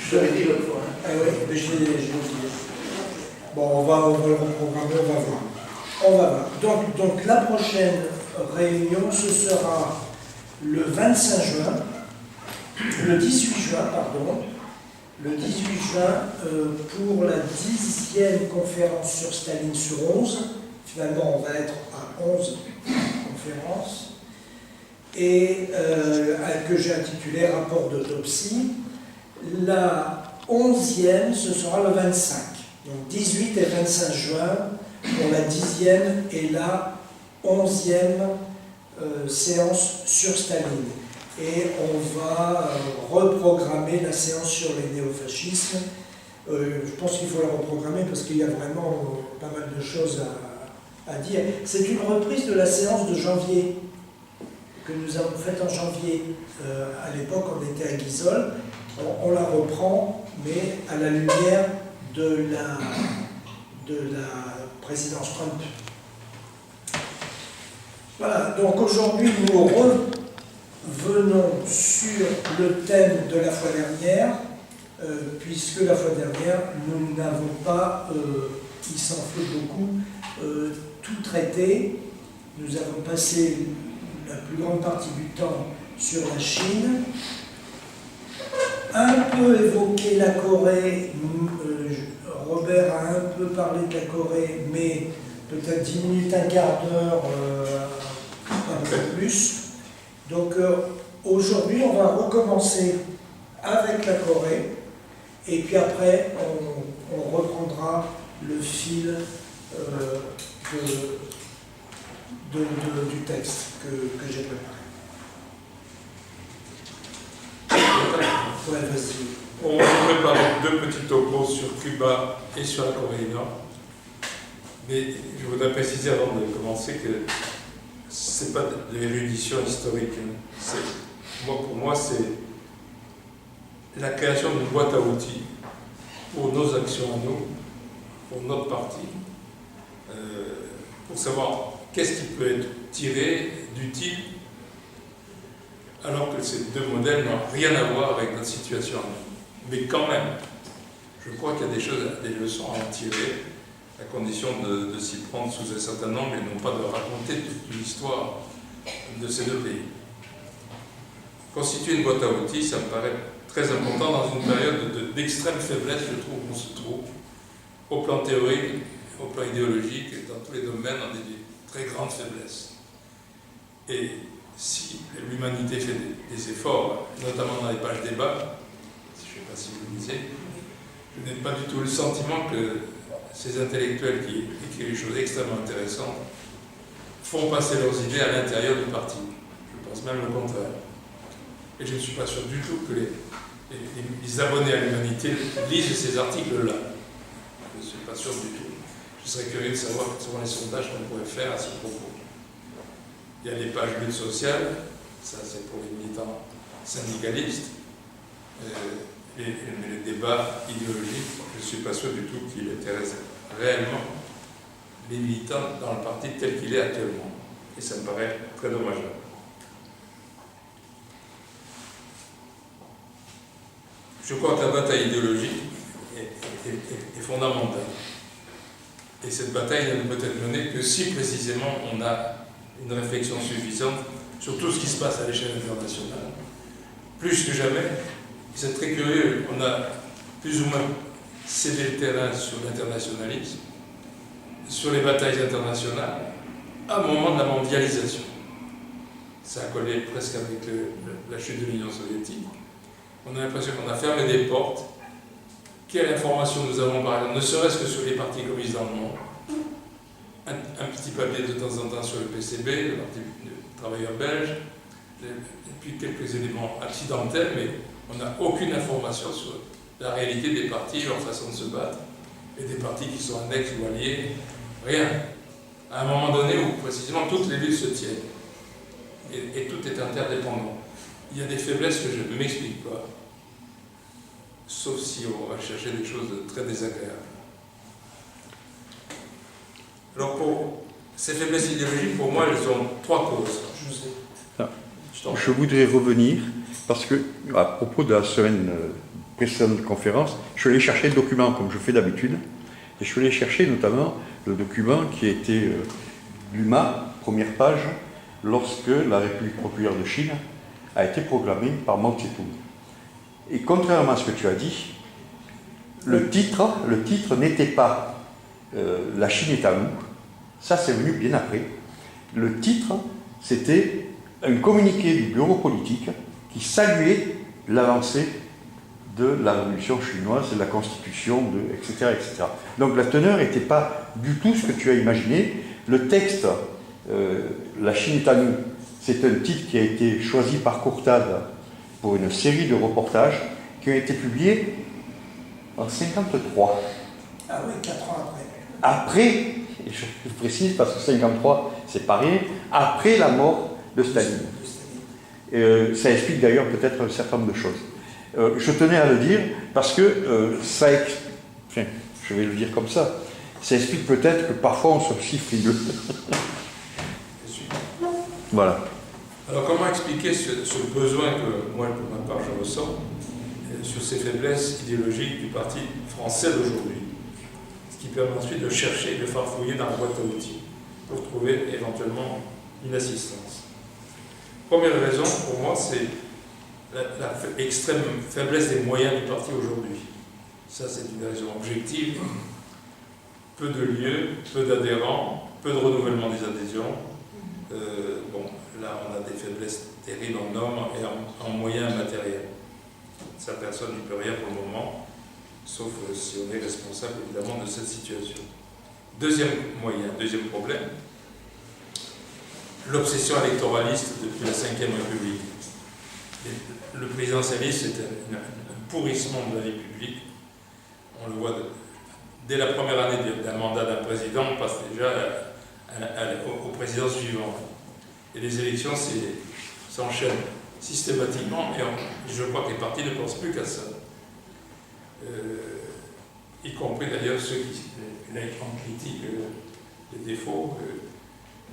Je l'avais dit l'autre fois. Ah oui, mais j'ai oublié. Bon, on va le reprogrammer, on va voir. On va voir. Donc la prochaine réunion, ce sera le 25 juin, le 18 juin, pardon, le 18 juin pour la 10e conférence sur Staline sur 11. Finalement, on va être à 11 conférences. Et que j'ai intitulé Rapport d'autopsie. La 11e, ce sera le 25. Donc 18 et 25 juin pour la 10e et la 11e séance sur Staline. Et on va reprogrammer la séance sur les néofascismes. Je pense qu'il faut la reprogrammer parce qu'il y a vraiment pas mal de choses à dire. C'est une reprise de la séance de janvier que nous avons faite en janvier. À l'époque, on était à Guisol. On la reprend, mais à la lumière de la présidence Trump. Voilà, donc aujourd'hui, nous revenons sur le thème de la fois dernière, puisque la fois dernière, nous n'avons pas, il s'en fait beaucoup, tout traité. Nous avons passé la plus grande partie du temps sur la Chine, un peu évoqué la Corée. Robert a un peu parlé de la Corée, mais peut-être 10 minutes, un quart d'heure, un peu plus. Donc aujourd'hui, on va recommencer avec la Corée, et puis après, on reprendra le fil du texte que j'ai préparé. Ouais, vas-y. On va préparer deux petits topos sur Cuba et sur la Corée du Nord. Mais je voudrais préciser avant de commencer que ce n'est pas de l'érudition historique. Pour moi, c'est la création d'une boîte à outils pour nos actions à nous, pour notre parti, pour savoir qu'est-ce qui peut être tiré d'utile, alors que ces deux modèles n'ont rien à voir avec notre situation à nous. Mais quand même, je crois qu'il y a des leçons à en tirer, à condition de s'y prendre sous un certain angle et non pas de raconter toute l'histoire de ces deux pays. Constituer une boîte à outils, ça me paraît très important dans une période d'extrême faiblesse, je trouve, où on se trouve, au plan théorique, au plan idéologique, et dans tous les domaines, on a des très grandes faiblesses. Et si l'humanité fait des efforts, notamment dans les pages débat, je ne sais pas si vous le lisez, je n'ai pas du tout le sentiment que ces intellectuels qui écrivent des choses extrêmement intéressantes font passer leurs idées à l'intérieur du parti. Je pense même le contraire. Et je ne suis pas sûr du tout que les abonnés à l'humanité lisent ces articles-là. Je ne suis pas sûr du tout. Je serais curieux de savoir quels seront les sondages qu'on pourrait faire à ce propos. Il y a les pages lutte sociale, ça c'est pour les militants syndicalistes, mais les débats idéologiques, je ne suis pas sûr du tout qu'il intéresse réellement les militants dans le parti tel qu'il est actuellement. Et ça me paraît très dommageable. Je crois que la bataille idéologique est fondamentale. Et cette bataille ne peut être menée que si précisément on a une réflexion suffisante sur tout ce qui se passe à l'échelle internationale. Plus que jamais, c'est très curieux, on a plus ou moins cédé le terrain sur l'internationalisme, sur les batailles internationales, à un moment de la mondialisation. Ça a collé presque avec la chute de l'Union soviétique. On a l'impression qu'on a fermé des portes. Quelle information nous avons par exemple, ne serait-ce que sur les partis communistes dans le monde. Un petit papier de temps en temps sur le PCB, le Parti des travailleurs belges, et puis quelques éléments accidentels, mais on n'a aucune information sur la réalité des partis, leur façon de se battre, et des partis qui sont annexes ou alliés. Rien. À un moment donné où précisément toutes les luttes se tiennent. Et tout est interdépendant. Il y a des faiblesses que je ne m'explique pas. Sauf si on va chercher des choses de très désagréables. Alors pour ces faiblesses idéologiques, pour moi, elles ont trois causes. Je voudrais revenir, parce que, à propos de la semaine précédente conférence, je suis allé chercher le document comme je fais d'habitude, et je suis allé chercher notamment le document qui a été l'UMA, première page, lorsque la République populaire de Chine a été proclamée par Mao Tse-tung. Et contrairement à ce que tu as dit, le titre n'était pas La Chine est à nous, ça c'est venu bien après. Le titre, c'était un communiqué du bureau politique qui saluait l'avancée de la révolution chinoise, de la constitution, etc., etc. Donc la teneur n'était pas du tout ce que tu as imaginé. Le texte, La Chine est à nous, c'est un titre qui a été choisi par Courtade pour une série de reportages qui ont été publiés en 1953. Ah oui, 4 ans après. Après, et je précise parce que 1953, c'est pas rien, après la mort de Staline. Ça explique d'ailleurs peut-être un certain nombre de choses. Je tenais à le dire parce que enfin, je vais le dire comme ça, ça explique peut-être que parfois on se chie frileux. Voilà. Alors comment expliquer ce besoin que moi, pour ma part, je ressens sur ces faiblesses idéologiques du parti français d'aujourd'hui, ce qui permet ensuite de chercher, de farfouiller dans la boîte à outils pour trouver éventuellement une assistance. Première raison, pour moi, c'est l'extrême faiblesse des moyens du parti aujourd'hui. Ça, c'est une raison objective. Peu de lieux, peu d'adhérents, peu de renouvellement des adhésions. Bon, là, on a des faiblesses terribles en nombre et en moyens matériels. Ça, personne n'y peut rien pour le moment, sauf si on est responsable, évidemment, de cette situation. Deuxième problème, l'obsession électoraliste depuis la Ve République. Le présidentialisme, c'est un pourrissement de la vie publique. On le voit dès la première année d'un mandat d'un président, on passe déjà au président suivant. Et les élections s'enchaînent systématiquement, et je crois que les partis ne pensent plus qu'à ça. Y compris d'ailleurs ceux qui critiquent les défauts.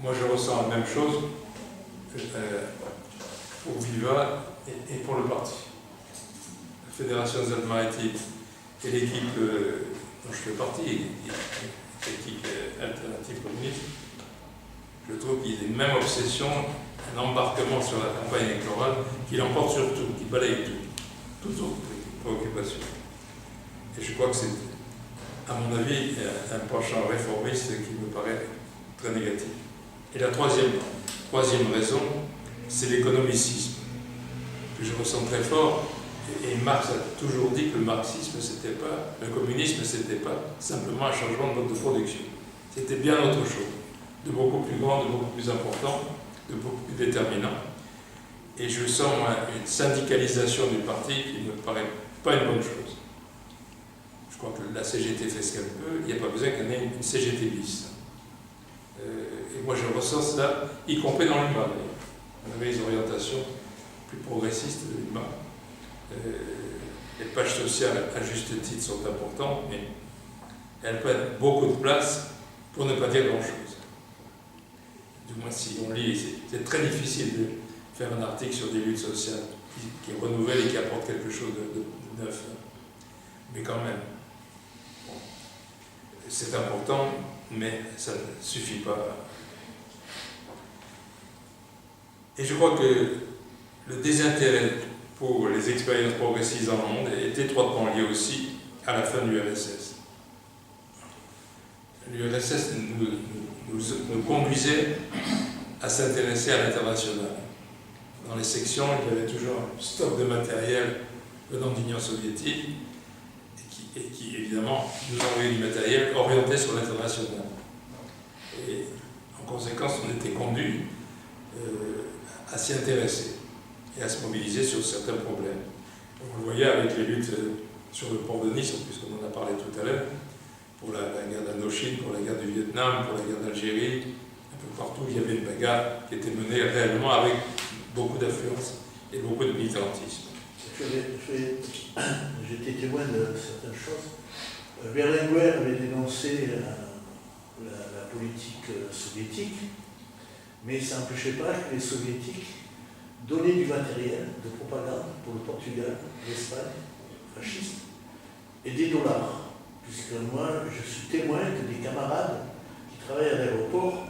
Moi je ressens la même chose pour Viva et pour le parti. La Fédération des Alpes-Maritimes et l'équipe dont je fais partie, l'équipe alternative communiste, je trouve qu'il y a une même obsession, un embarquement sur la campagne électorale qui l'emporte sur tout, qui balaye tout, toutes autres préoccupations. Et je crois que c'est, à mon avis, un penchant réformiste qui me paraît très négatif. Et la troisième raison, c'est l'économicisme, que je ressens très fort. Et Marx a toujours dit que le marxisme, le communisme, c'était pas simplement un changement de mode de production. C'était bien autre chose, de beaucoup plus grand, de beaucoup plus important, de beaucoup plus déterminant. Et je sens une syndicalisation du parti qui ne me paraît pas une bonne chose. Je crois que la CGT fait ce qu'elle peut, il n'y a pas besoin qu'il y en ait une CGT bis. Et moi je ressens cela, y compris dans l'UMA. On avait les orientations plus progressistes de l'UMA. Les pages sociales, à juste titre, sont importantes, mais elles prennent beaucoup de place pour ne pas dire grand-chose. Du moins, si on lit, c'est très difficile de faire un article sur des luttes sociales qui renouvellent et qui apportent quelque chose de neuf. Mais quand même, bon, c'est important, mais ça ne suffit pas. Et je crois que le désintérêt pour les expériences progressistes dans le monde est étroitement lié aussi à la fin de l'URSS. L'URSS nous conduisait à s'intéresser à l'international. Dans les sections, il y avait toujours un stock de matériel venant de l'Union soviétique et qui, évidemment, nous envoyait du matériel orienté sur l'international. Et en conséquence, on était conduit à s'y intéresser et à se mobiliser sur certains problèmes. On le voyait avec les luttes sur le port de Nice, puisqu'on en a parlé tout à l'heure, pour la guerre d'Indochine, pour la guerre du Vietnam, pour la guerre d'Algérie, un peu partout, il y avait une bagarre qui était menée réellement avec beaucoup d'affluence et beaucoup de militantisme. J'étais témoin de certaines choses. Berlinguer avait dénoncé la politique soviétique, mais ça n'empêchait pas que les soviétiques donnaient du matériel de propagande pour le Portugal, l'Espagne, fascistes, et des dollars. Puisque moi, je suis témoin que des camarades qui travaillent à l'aéroport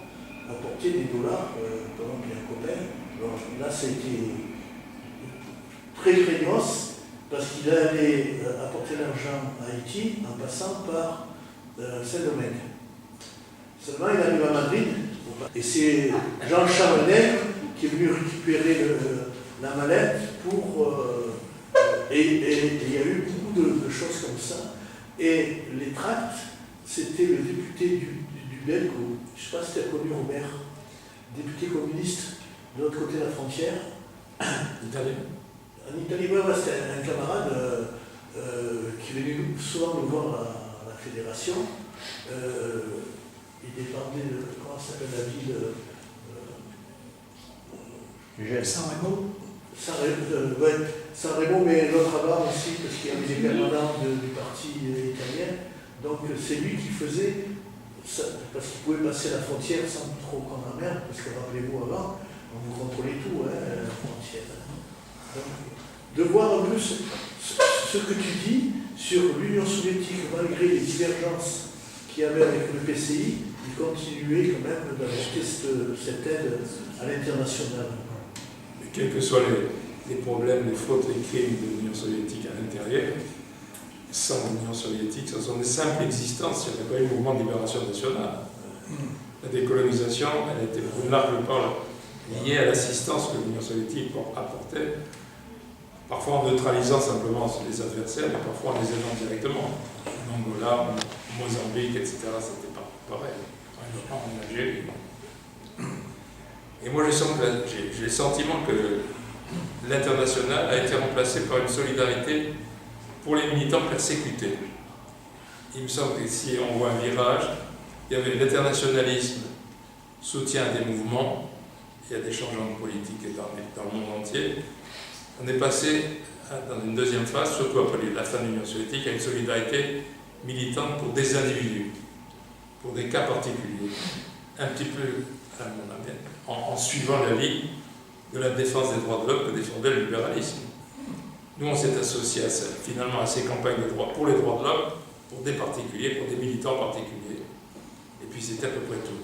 apportaient des dollars, par exemple, il y a un copain, alors là, ça a été très craignos, parce qu'il allait apporter l'argent à Haïti en passant par Saint-Domingue. Seulement, il arrive à Madrid, et c'est Jean Chamenet qui est venu récupérer la mallette et il y a eu beaucoup de choses comme ça. Et les tracts, c'était le député du Belgo, je ne sais pas si tu as connu Robert, député communiste de l'autre côté de la frontière. Italien. En Italie, ouais, c'était un camarade qui venait souvent nous voir à la fédération. Il dépendait de, comment s'appelle la ville San-Remo. San-Remo, mais l'autre avant aussi, parce qu'il y avait des permanents du parti italien. Donc c'est lui qui faisait, ça, parce qu'il pouvait passer la frontière sans trop qu'on emmerde, parce que rappelez-vous avant, on vous contrôlait tout, hein, la frontière. Donc, de voir un peu ce que tu dis sur l'Union soviétique, malgré les divergences qu'il y avait avec le PCI, il continuait quand même d'apporter cette aide à l'international. Quels que soient les problèmes, les fautes, les crimes de l'Union soviétique à l'intérieur, sans l'Union soviétique, ce sont des simples existences. Il n'y avait pas eu le mouvement de libération nationale. La décolonisation, elle était pour une large part liée à l'assistance que l'Union soviétique apportait, parfois en neutralisant simplement les adversaires, mais parfois en les aidant directement. En Angola, en Mozambique, etc., c'était pas pareil. En Algérie. Et moi, j'ai le sentiment que l'international a été remplacé par une solidarité pour les militants persécutés. Il me semble que si on voit un virage, il y avait l'internationalisme, soutien à des mouvements, il y a des changements de politique dans le monde entier. On est passé dans une deuxième phase, surtout après la fin de l'Union soviétique, à une solidarité militante pour des individus, pour des cas particuliers, un petit peu à mon avis, en suivant la ligne de la défense des droits de l'homme que défendait le libéralisme. Nous, on s'est associés finalement à ces campagnes de droits pour les droits de l'homme, pour des particuliers, pour des militants particuliers. Et puis c'était à peu près tout.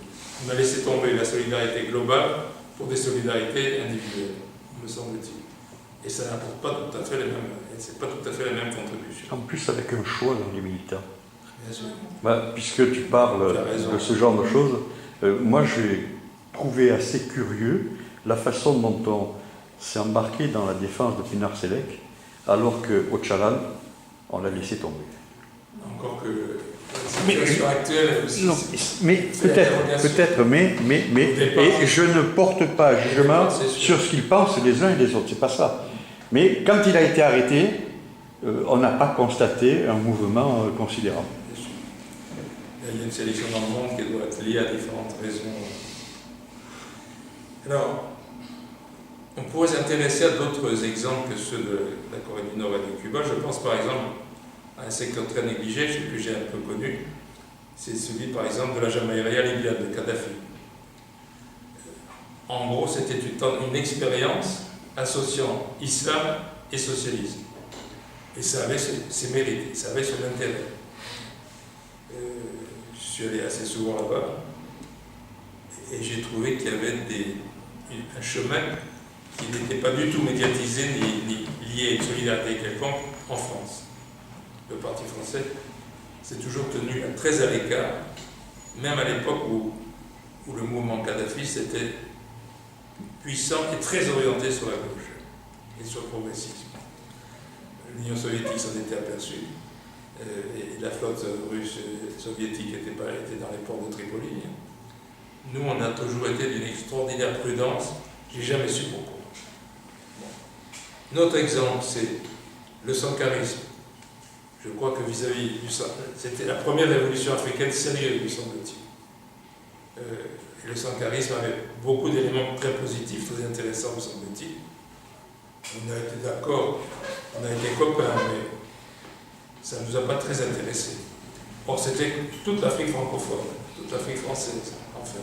On a laissé tomber la solidarité globale pour des solidarités individuelles, me semble-t-il. Et ça n'apporte pas tout à fait les mêmes, c'est pas tout à fait la même contribution. En plus, avec un choix dans les militants. Bien sûr. Puisque tu parles de ce genre de choses, moi j'ai trouvé assez curieux la façon dont on s'est embarqué dans la défense de Pinar Selek, alors qu'au Tchalan, on l'a laissé tomber. Encore que la situation actuelle aussi. Non, mais peut-être, mais et je ne porte pas jugement sur ce qu'ils pensent les uns et les autres, c'est pas ça. Mais quand il a été arrêté, on n'a pas constaté un mouvement considérable. Il y a une sélection dans le monde qui doit être liée à différentes raisons. Alors, on pourrait s'intéresser à d'autres exemples que ceux de la Corée du Nord et de Cuba. Je pense par exemple à un secteur très négligé, que j'ai un peu connu, c'est celui par exemple de la Jamaïria libyenne de Kadhafi. En gros, c'était une expérience associant islam et socialisme. Et ça avait ses mérites, ça avait son intérêt. Je suis allé assez souvent là-bas et j'ai trouvé qu'il y avait un chemin qui n'était pas du tout médiatisé ni lié à une solidarité quelconque en France. Le Parti français s'est toujours tenu très à l'écart, même à l'époque où le mouvement kadhafiste était puissant et très orienté sur la gauche et sur le progressisme. L'Union soviétique s'en était aperçue, et la flotte russe et soviétique était dans les ports de Tripoli. Nous, on a toujours été d'une extraordinaire prudence, j'ai jamais su pourquoi. Bon. Notre exemple, c'est le sankarisme. Je crois que vis-à-vis du c'était la première révolution africaine sérieuse, me semble-t-il. Et le sankarisme avait beaucoup d'éléments très positifs, très intéressants, me semble-t-il. On a été d'accord, on a été copains, mais ça ne nous a pas très intéressés. Or, c'était toute l'Afrique francophone, toute l'Afrique française, en fait,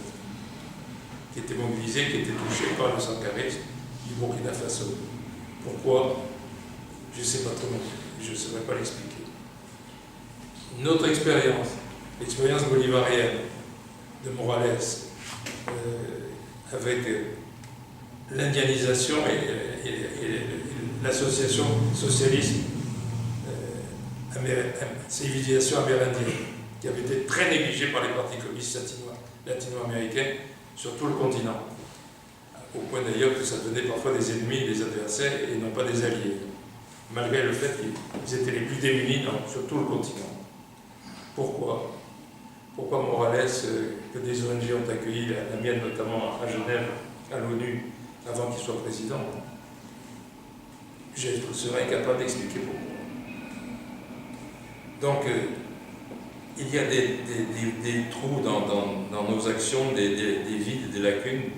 qui était mobilisée, qui était touchée par le sankarisme du Burkina Faso. Pourquoi? Je ne sais pas trop. je ne saurais pas l'expliquer. Une autre expérience, l'expérience bolivarienne de Morales, avec l'indianisation et l'association socialiste civilisation amérindienne, qui avait été très négligée par les partis communistes latino-américains sur tout le continent. Au point d'ailleurs que ça devenait parfois des ennemis, des adversaires, et non pas des alliés, malgré le fait qu'ils étaient les plus démunis sur tout le continent. Pourquoi Morales, que des ONG ont accueilli, la mienne notamment à Genève, à l'ONU, avant qu'il soit président, je serais incapable d'expliquer pourquoi. Donc, il y a des trous dans nos actions, des vides, des lacunes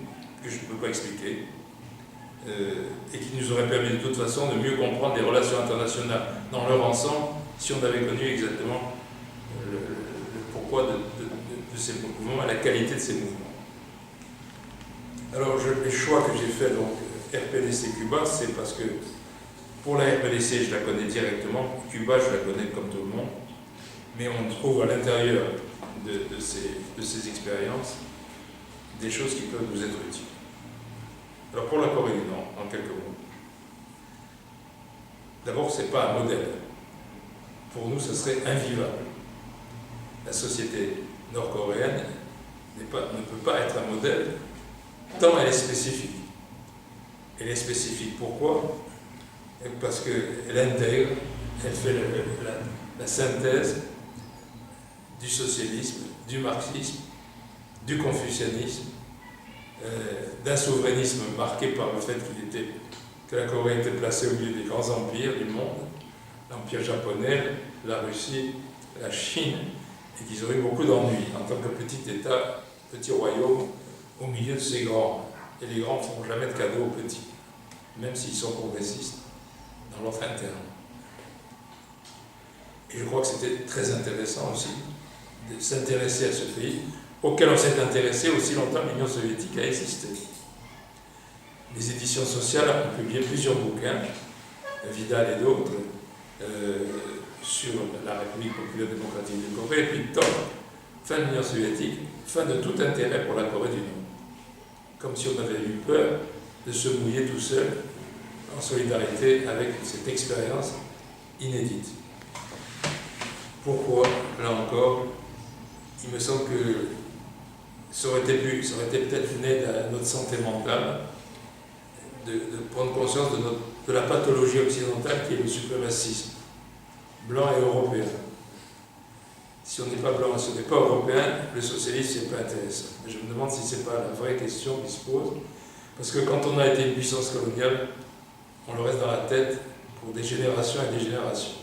que je ne peux pas expliquer, et qui nous auraient permis de toute façon de mieux comprendre les relations internationales dans leur ensemble si on avait connu exactement le pourquoi de ces mouvements et la qualité de ces mouvements. Alors, les choix que j'ai faits, donc RPDC Cuba, c'est parce que pour la RPDC, je la connais directement, Cuba, je la connais comme tout le monde, mais on trouve à l'intérieur de ces expériences des choses qui peuvent nous être utiles. Alors pour la Corée du Nord, en quelques mots. D'abord, ce n'est pas un modèle. Pour nous, ce serait invivable. La société nord-coréenne ne peut pas être un modèle, tant elle est spécifique. Elle est spécifique pourquoi ? Parce qu'elle intègre, elle fait la synthèse du socialisme, du marxisme, du confucianisme, d'un souverainisme marqué par le fait que la Corée était placée au milieu des grands empires du monde, l'empire japonais, la Russie, la Chine, et qu'ils ont eu beaucoup d'ennuis en tant que petit État, petit royaume, au milieu de ces grands. Et les grands ne font jamais de cadeaux aux petits, même s'ils sont progressistes dans leur interne. Et je crois que c'était très intéressant aussi de s'intéresser à ce pays, auquel on s'est intéressé aussi longtemps que l'Union soviétique a existé. Les éditions sociales ont publié plusieurs bouquins, Vidal et d'autres, sur la République populaire démocratique de Corée, et puis fin de l'Union soviétique, fin de tout intérêt pour la Corée du Nord. Comme si on avait eu peur de se mouiller tout seul en solidarité avec cette expérience inédite. Pourquoi, là encore, il me semble que ça aurait été peut-être une aide à notre santé mentale de prendre conscience de la pathologie occidentale qui est le suprémacisme, blanc et européen. Si on n'est pas blanc et si on n'est pas européen, le socialisme, c'est pas intéressant. Je me demande si c'est pas la vraie question qui se pose, parce que quand on a été une puissance coloniale, on le reste dans la tête pour des générations et des générations.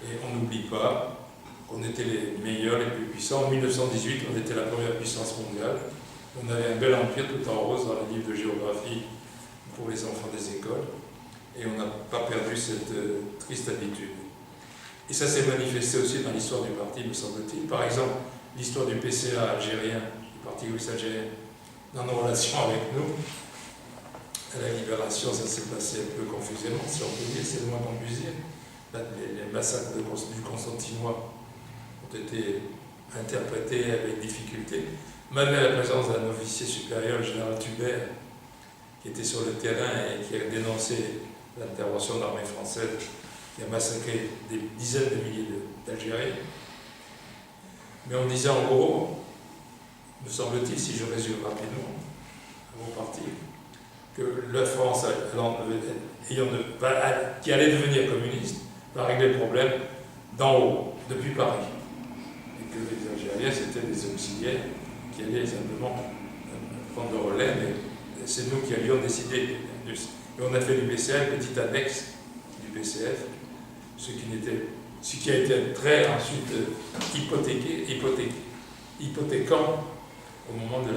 Et on n'oublie pas qu'on était les meilleurs, les plus puissants. En 1918, on était la première puissance mondiale. On avait un bel empire tout en rose dans les livres de géographie pour les enfants des écoles. Et on n'a pas perdu cette triste habitude. Et ça s'est manifesté aussi dans l'histoire du parti, me semble-t-il. Par exemple, l'histoire du PCA algérien, du Parti communiste algérien, dans nos relations avec nous. À la libération, ça s'est passé un peu confusément, si on peut dire, c'est le moins qu'on puisse dire. Les massacres du Constantinois ont été interprétés avec difficulté, malgré la présence d'un officier supérieur, le général Tubert, qui était sur le terrain et qui a dénoncé l'intervention de l'armée française, qui a massacré des dizaines de milliers d'Algériens. Mais on disait en gros, me semble-t-il, si je résume rapidement, à vos partis, que la France, qui allait devenir communiste, va régler le problème d'en haut, depuis Paris. Et que les Algériens, c'était des auxiliaires qui allaient simplement prendre le relais, mais c'est nous qui allions décider. Et on a fait du PCA une petite annexe du PCF, ce qui a été très ensuite hypothéquant au moment du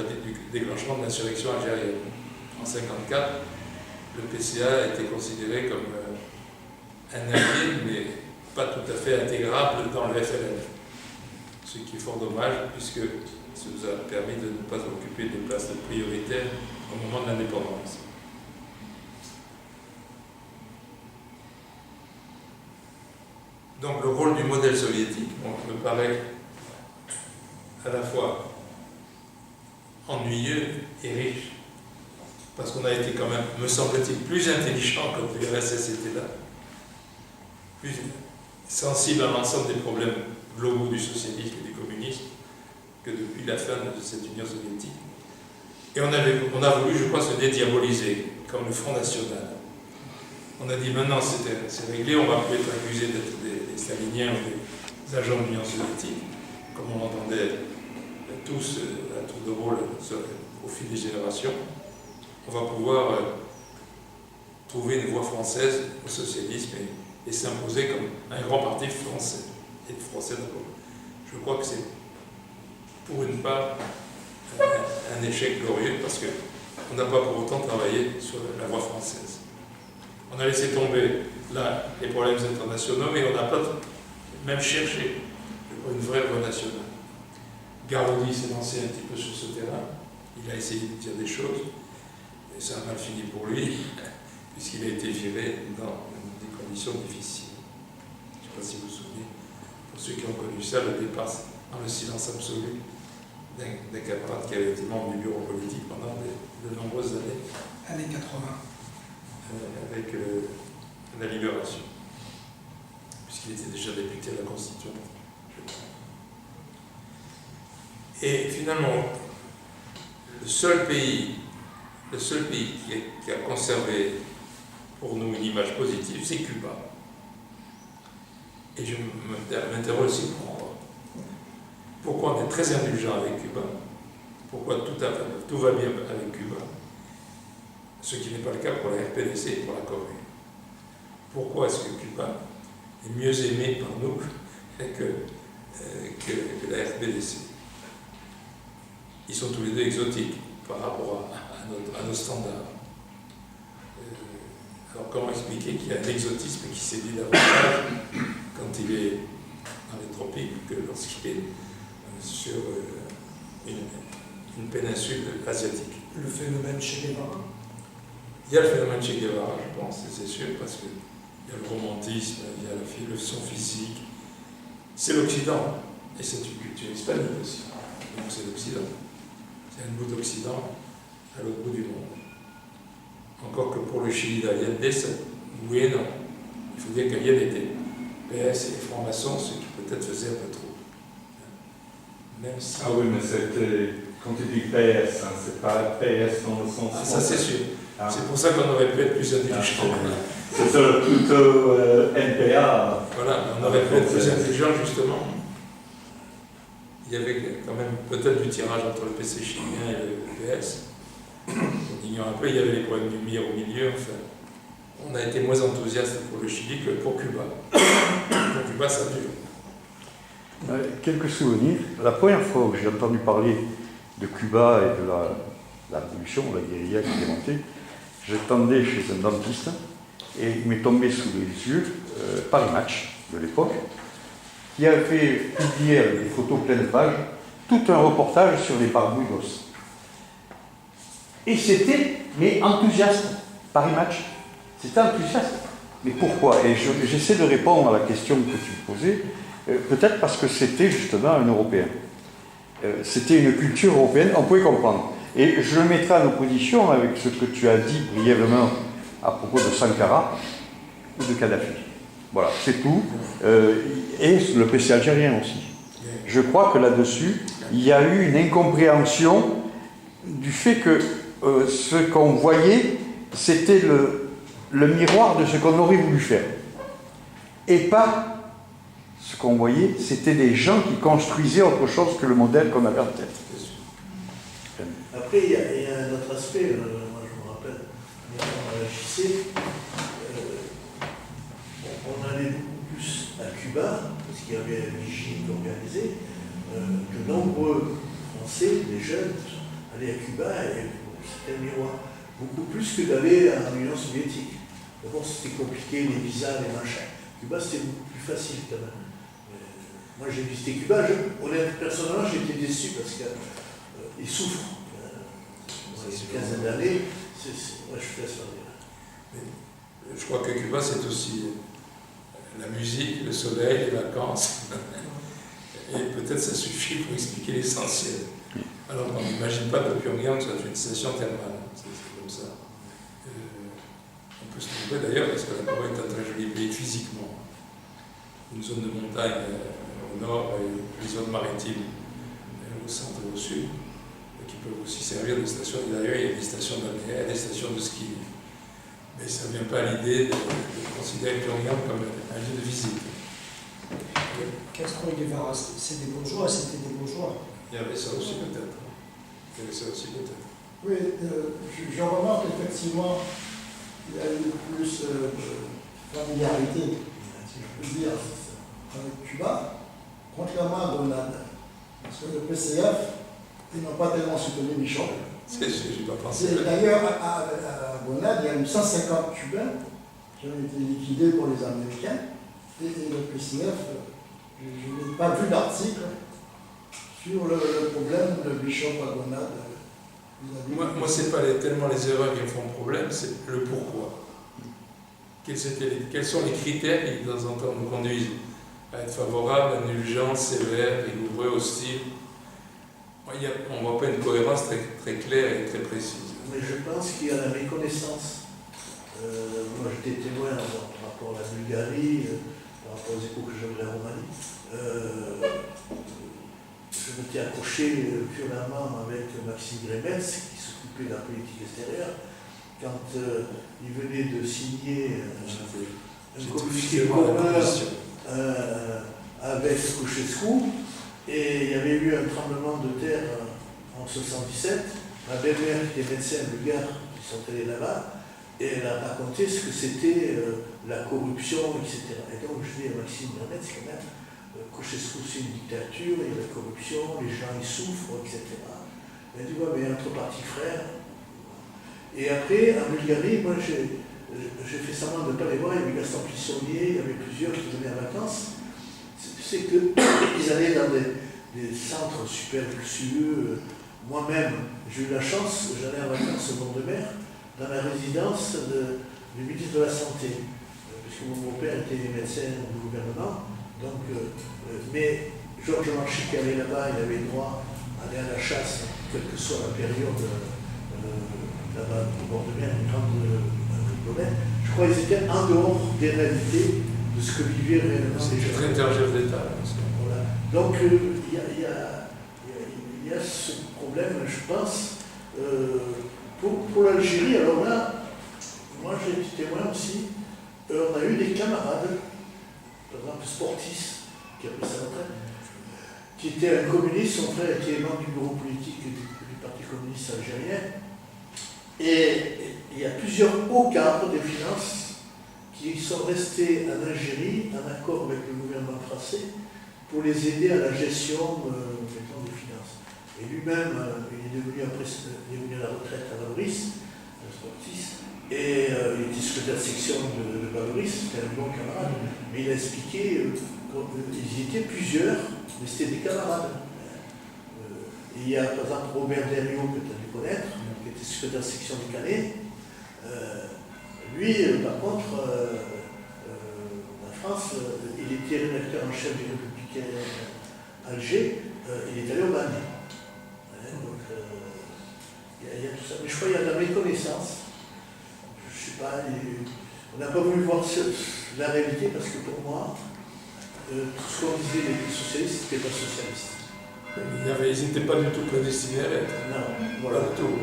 déclenchement de l'insurrection algérienne. En 1954, le PCA a été considéré comme un allié, mais pas tout à fait intégrable dans le FLN. Ce qui est fort dommage, puisque ça nous a permis de ne pas occuper des places prioritaires au moment de l'indépendance. Donc le rôle du modèle soviétique me paraît à la fois ennuyeux et riche, parce qu'on a été quand même, me semble-t-il, plus intelligent quand l'URSS était là, plus sensible à l'ensemble des problèmes globaux du socialisme et du communisme que depuis la fin de cette Union soviétique. Et on a voulu, je crois, se dédiaboliser, comme le Front National. On a dit maintenant c'est réglé, on va plus être accusé d'être des staliniens ou des agents de l'Union soviétique, comme on entendait tous à tour de rôle au fil des générations. On va pouvoir trouver une voie française au socialisme et s'imposer comme un grand parti français, et français d'abord. Je crois que c'est pour une part un échec glorieux parce qu'on n'a pas pour autant travaillé sur la voie française. On a laissé tomber là les problèmes internationaux, mais on n'a pas même cherché une vraie voie nationale. Garaudy s'est lancé un petit peu sur ce terrain, il a essayé de dire des choses, et ça a mal fini pour lui, puisqu'il a été viré dans des conditions difficiles. Je ne sais pas si vous vous souvenez, pour ceux qui ont connu ça, le départ dans le silence absolu d'un camarade qui avait été membre du bureau politique pendant de nombreuses années. Années 80. Avec la Libération, puisqu'il était déjà député à la Constituante, je crois. Et finalement, le seul pays qui a conservé pour nous une image positive, c'est Cuba. Et je m'interroge aussi pourquoi. Pourquoi on est très indulgent avec Cuba? Pourquoi tout va bien avec Cuba? Ce qui n'est pas le cas pour la RPDC et pour la Corée. Pourquoi est-ce que Cuba est mieux aimé par nous que la RPDC? Ils sont tous les deux exotiques par rapport à nos standards. Alors comment expliquer qu'il y a un exotisme qui séduit davantage quand il est dans les tropiques que lorsqu'il est sur une péninsule asiatique? Le phénomène Che Guevara. Il y a le phénomène Che Guevara, je pense, c'est sûr, parce qu'il y a le romantisme, il y a le son physique. C'est l'Occident, et c'est une culture hispanique aussi. Donc c'est l'Occident. C'est un bout d'Occident à l'autre bout du monde. Encore que pour le Chili d'Allende, oui et non. Il faut dire qu'Allende était PS et franc-maçon, ce qui peut-être faisait un peu trop. Même si... Ah oui, mais c'était, quand tu dis PS, hein, c'est pas PS dans le sens... Ah, ça c'est sûr. Ah. C'est pour ça qu'on aurait pu être plus intelligent. C'est plutôt NPA. Voilà, on aurait pu être plus intelligent justement. Il y avait quand même peut-être du tirage entre le PC chilien et le PS. On ignore un peu, il y avait les problèmes du MIR au milieu. Enfin, on a été moins enthousiaste pour le Chili que pour Cuba. Pour Cuba, ça dure. Quelques souvenirs. La première fois que j'ai entendu parler de Cuba et de la révolution, la guérilla qui est montée, j'attendais chez un dentiste et il m'est tombé sous les yeux Paris Match de l'époque, qui avait fait publier avec des photos pleines de pages tout un reportage sur les Barbudos. Et c'était, mais enthousiaste, Paris Match. C'était enthousiaste. Mais pourquoi? Et j'essaie de répondre à la question que tu me posais. Peut-être parce que c'était justement un Européen. C'était une culture européenne, on pouvait comprendre. Et je le mettrai en opposition avec ce que tu as dit brièvement à propos de Sankara ou de Kadhafi. Voilà, c'est tout. Et le PC algérien aussi. Je crois que là-dessus, il y a eu une incompréhension du fait que ce qu'on voyait, c'était le miroir de ce qu'on aurait voulu faire. Et pas ce qu'on voyait, c'était des gens qui construisaient autre chose que le modèle qu'on avait en tête. Après, il y a un autre aspect, moi je me rappelle, quand on réagissait, on allait beaucoup plus à Cuba, parce qu'il y avait un vigile organisé, de nombreux Français, des jeunes, allaient à Cuba et c'était un miroir. Beaucoup plus que d'aller en Union soviétique. D'abord c'était compliqué, les visas, les machins. Cuba c'était beaucoup plus facile quand même. Moi j'ai visité Cuba, personnellement j'étais déçu parce qu'ils souffrent. Une quinzaine d'années, moi je suis laisse faire. Je crois que Cuba c'est aussi la musique, le soleil, les vacances. Et peut-être ça suffit pour expliquer l'essentiel. Alors on n'imagine pas que Pyongyang soit une station thermale. C'est comme ça. On peut se tromper d'ailleurs parce que la Corée est un très joli pays physiquement. Une zone de montagne au nord et les zones maritimes au centre et au sud, qui peuvent aussi servir de station. D'ailleurs, il y a des stations balnéaires, des stations de ski. Mais ça ne vient pas à l'idée de considérer Pyongyang comme un lieu de visite. Castro et Guevara, c'est des bourgeois, c'était des bourgeois. Il y avait ça aussi peut-être. Il y avait ça aussi peut-être. Oui, je remarque effectivement qu'il y a eu plus de familiarité, si je peux dire, avec Cuba, contrairement à Grenade. Parce que le PCF, ils n'ont pas tellement soutenu Michel. C'est sûr, je n'ai pas pensé. D'ailleurs, à Grenade, il y a eu 150 Cubains qui ont été liquidés pour les Américains. Et le PCF, je n'ai pas vu d'article sur le problème de Bishop à Grenade. Moi ce n'est pas tellement les erreurs qui me font problème, c'est le pourquoi. Quels sont les critères qui, de temps en temps, nous conduisent à être favorables, indulgents, sévères, rigoureux, hostiles? On ne voit pas une cohérence très, très claire et très précise. Mais je pense qu'il y a la méconnaissance. Moi, j'étais témoin par rapport à la Bulgarie, par rapport aux échos que j'avais en Roumanie. Je m'étais accroché violemment avec Maxime Grémez, qui s'occupait de la politique extérieure, quand il venait de signer un communiqué commun avec Ceausescu, et il y avait eu un tremblement de terre en 1977. Ma belle-mère, qui était médecin bulgare, qui sont allés là-bas, et elle a raconté ce que c'était la corruption, etc. Et donc je dis à Maxime Grémez, quand même, Ceausescu, c'est une dictature, il y a la corruption, les gens ils souffrent, etc. Elle dit, ouais, mais entre partis frères. Et après, en Bulgarie, moi j'ai fait semblant de ne pas les voir, il y avait Gaston Pissonnier, il y avait plusieurs qui venaient en vacances. C'est qu'ils allaient dans des centres super luxueux. Moi-même, j'ai eu la chance, j'allais en vacances au bord de mer, dans la résidence du ministre de la Santé. Puisque mon père était médecin du gouvernement. Donc, mais Georges Marchais qui allait là-bas, il avait le droit d'aller à la chasse, quelle que soit la période là-bas au bord de mer, une grande domaine. Je crois qu'ils étaient en dehors des réalités de ce que vivaient réellement les gens. C'est très chef d'État. Voilà. Donc, il y a ce problème, je pense, pour l'Algérie. Alors là, moi j'ai été témoin aussi, on a eu des camarades, par exemple Sportis, qui a pris sa retraite, qui était un communiste, son frère était membre du bureau politique du Parti communiste algérien, et il y a plusieurs hauts cadres des finances qui sont restés en Algérie en accord avec le gouvernement français pour les aider à la gestion des finances. Et lui-même, il est devenu à la retraite à Valoris, Sportis, et il était secrétaire de section de Valoris, c'était un bon camarade, mais il a expliqué qu'ils étaient plusieurs, mais c'était des camarades. Il y a par exemple Robert Derriot, que tu as dû connaître, qui était secrétaire de section du Canet. Lui, par contre, en France, il était rédacteur en chef du Républicain Alger, il est allé au Mali. Donc, il y a tout ça. Mais je crois qu'il y a de la méconnaissance. Je ne sais pas, on n'a pas voulu voir la réalité parce que pour moi, tout ce qu'on disait les socialistes, c'était pas socialiste. Ils n'étaient pas du tout prédestinés à l'être. Non, Voilà voilà. du tout.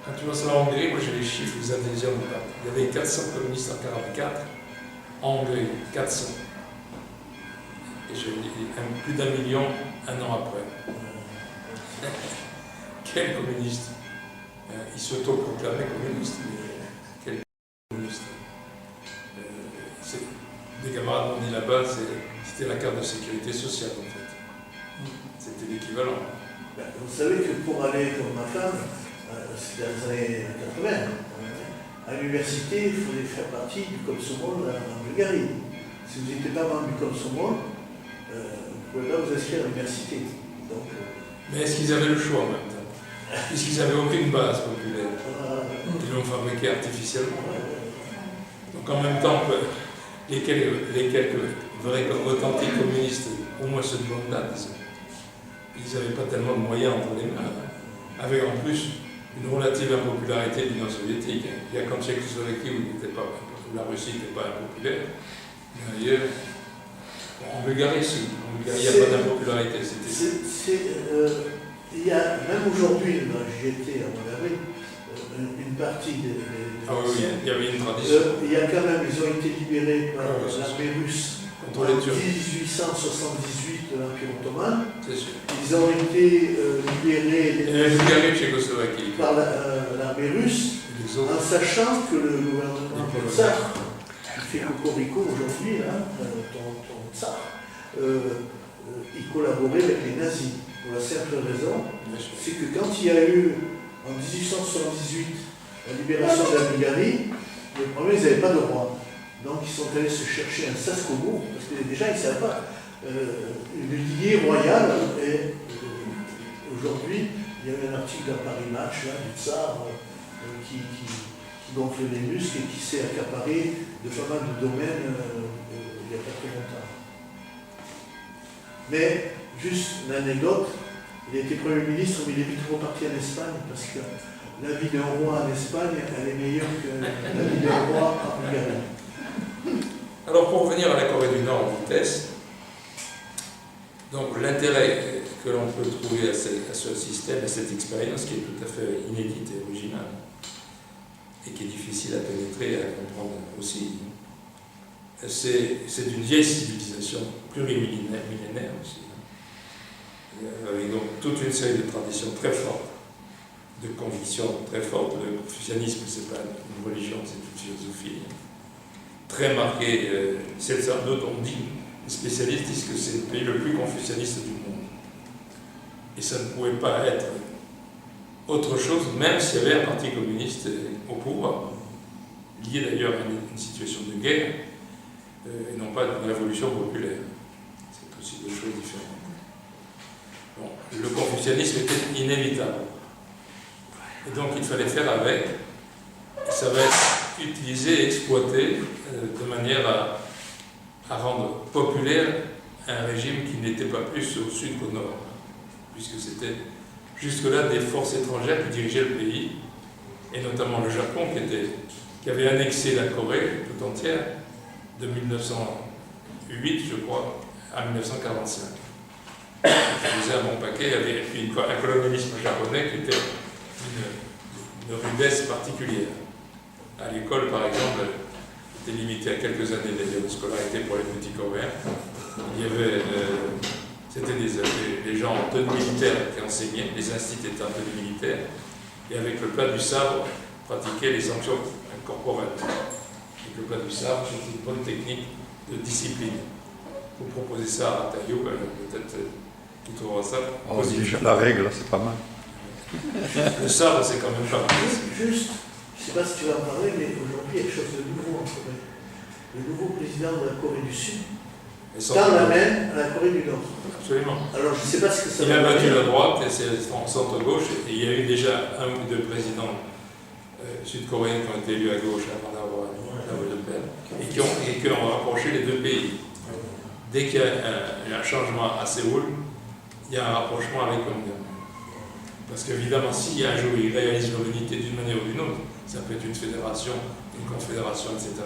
Quand tu vois ça en Hongrie, moi j'ai les chiffres, vous intelligents ou pas. Il y avait 400 communistes en 1944, en Hongrie, 400. Et j'ai plus d'1 million un an après. Quel communiste? Ils s'auto-proclamaient communistes, mais quel communiste? Des camarades m'ont dit là-bas, c'était la carte de sécurité sociale en fait. C'était l'équivalent. Vous savez que pour aller comme ma femme, c'était dans les années 80, à l'université, il fallait faire partie du Komsomol en Bulgarie. Si vous n'étiez pas membre du Komsomol, vous ne pouvez pas vous inscrire à l'université. Mais est-ce qu'ils avaient le choix en même temps? Puisqu'ils n'avaient aucune base populaire. Ils l'ont fabriqué artificiellement. Donc en même temps, les quelques vrais authentiques communistes, au moins ceux de longue date, ils n'avaient pas tellement de moyens entre les mains, avec en plus une relative impopularité de l'Union soviétique. Il y a qu'en Tchécoslovaquie où la Russie n'était pas impopulaire, mais ailleurs, en Bulgarie, si. En Bulgarie, il n'y a pas d'impopularité. Il y a, même aujourd'hui, j'y étais à mon avis, une partie des Ah oui, il y avait une tradition. il y a quand même, ils ont été libérés par l'armée russe en Contre les Turcs. 1878 de l'Empire ottoman. C'est sûr. Ils ont été libérés Et la Bulgarie et Tchécoslovaquie. par l'armée russe, Les autres. en sachant que le gouvernement du tsar, qui fait cocorico aujourd'hui, ton tsar, il collaborait avec les nazis. Pour la simple raison, Bien sûr. c'est que quand il y a eu, en 1878, la libération de la Bulgarie, les premiers, ils n'avaient pas de roi. Donc ils sont allés se chercher un Sascobourg, parce que déjà, ils ne savaient pas. Une lignée royale, et aujourd'hui, il y avait un article dans Paris Match, là, du tsar, qui gonflait les muscles et qui s'est accaparé de pas mal de domaines il n'y a pas très longtemps. Mais, juste une anecdote, il a été Premier ministre, mais il est vite reparti en Espagne, parce que la vie d'un roi en Espagne, elle est meilleure que la vie d'un roi en Bulgarie. Alors pour revenir à la Corée du Nord en vitesse, donc l'intérêt que l'on peut trouver à ce système, à cette expérience qui est tout à fait inédite et originale, et qui est difficile à pénétrer et à comprendre aussi, c'est d'une vieille civilisation plurimillénaire aussi, avec donc toute une série de traditions très fortes, de convictions très fortes. Le confucianisme, c'est pas une religion, c'est une philosophie très marquée. D'autres ont dit, les spécialistes disent que c'est le pays le plus confucianiste du monde. Et ça ne pouvait pas être autre chose, même s'il y avait un parti communiste au pouvoir, lié d'ailleurs à une situation de guerre, et non pas d'une révolution populaire. C'est aussi deux choses différentes. Bon, le confucianisme était inévitable. Et donc il fallait faire avec. Et ça va être utilisé et exploité de manière à rendre populaire un régime qui n'était pas plus au sud qu'au nord, puisque c'était jusque-là des forces étrangères qui dirigeaient le pays, et notamment le Japon qui avait annexé la Corée tout entière de 1908, je crois, à 1945. Ça faisait un bon paquet, et puis un colonialisme japonais qui était une rudesse particulière. À l'école, par exemple, était limité à quelques années de scolarité pour les petits Coréens. Il y avait, c'était des gens en tenue militaire qui enseignaient, les instituts étaient en tenue militaire, et avec le plat du sabre, pratiquaient les sanctions corporelles. Avec le plat du sabre, c'était une bonne technique de discipline. Vous proposez ça à Rataillot, peut-être tu trouveras ça. Oh, déjà, la règle, c'est pas mal. Le sabre, c'est quand même pas mal. Juste, je ne sais pas si tu vas en parler, mais aujourd'hui, il y a quelque chose de nouveau en Corée. Le nouveau président de la Corée du Sud tend la main à la Corée du Nord. Absolument. Alors, je ne sais pas ce que ça Il a va battu dire. la droite, et c'est en centre-gauche, et il y a eu déjà un ou deux présidents sud-coréens qui ont été élus à gauche avant d'avoir le père, et qui ont rapproché les deux pays. Dès qu'il y a un changement à Séoul, il y a un rapprochement avec Pyongyang. Parce qu'évidemment, si un jour il réalise leur unité d'une manière ou d'une autre, ça peut être une fédération, une confédération, etc.,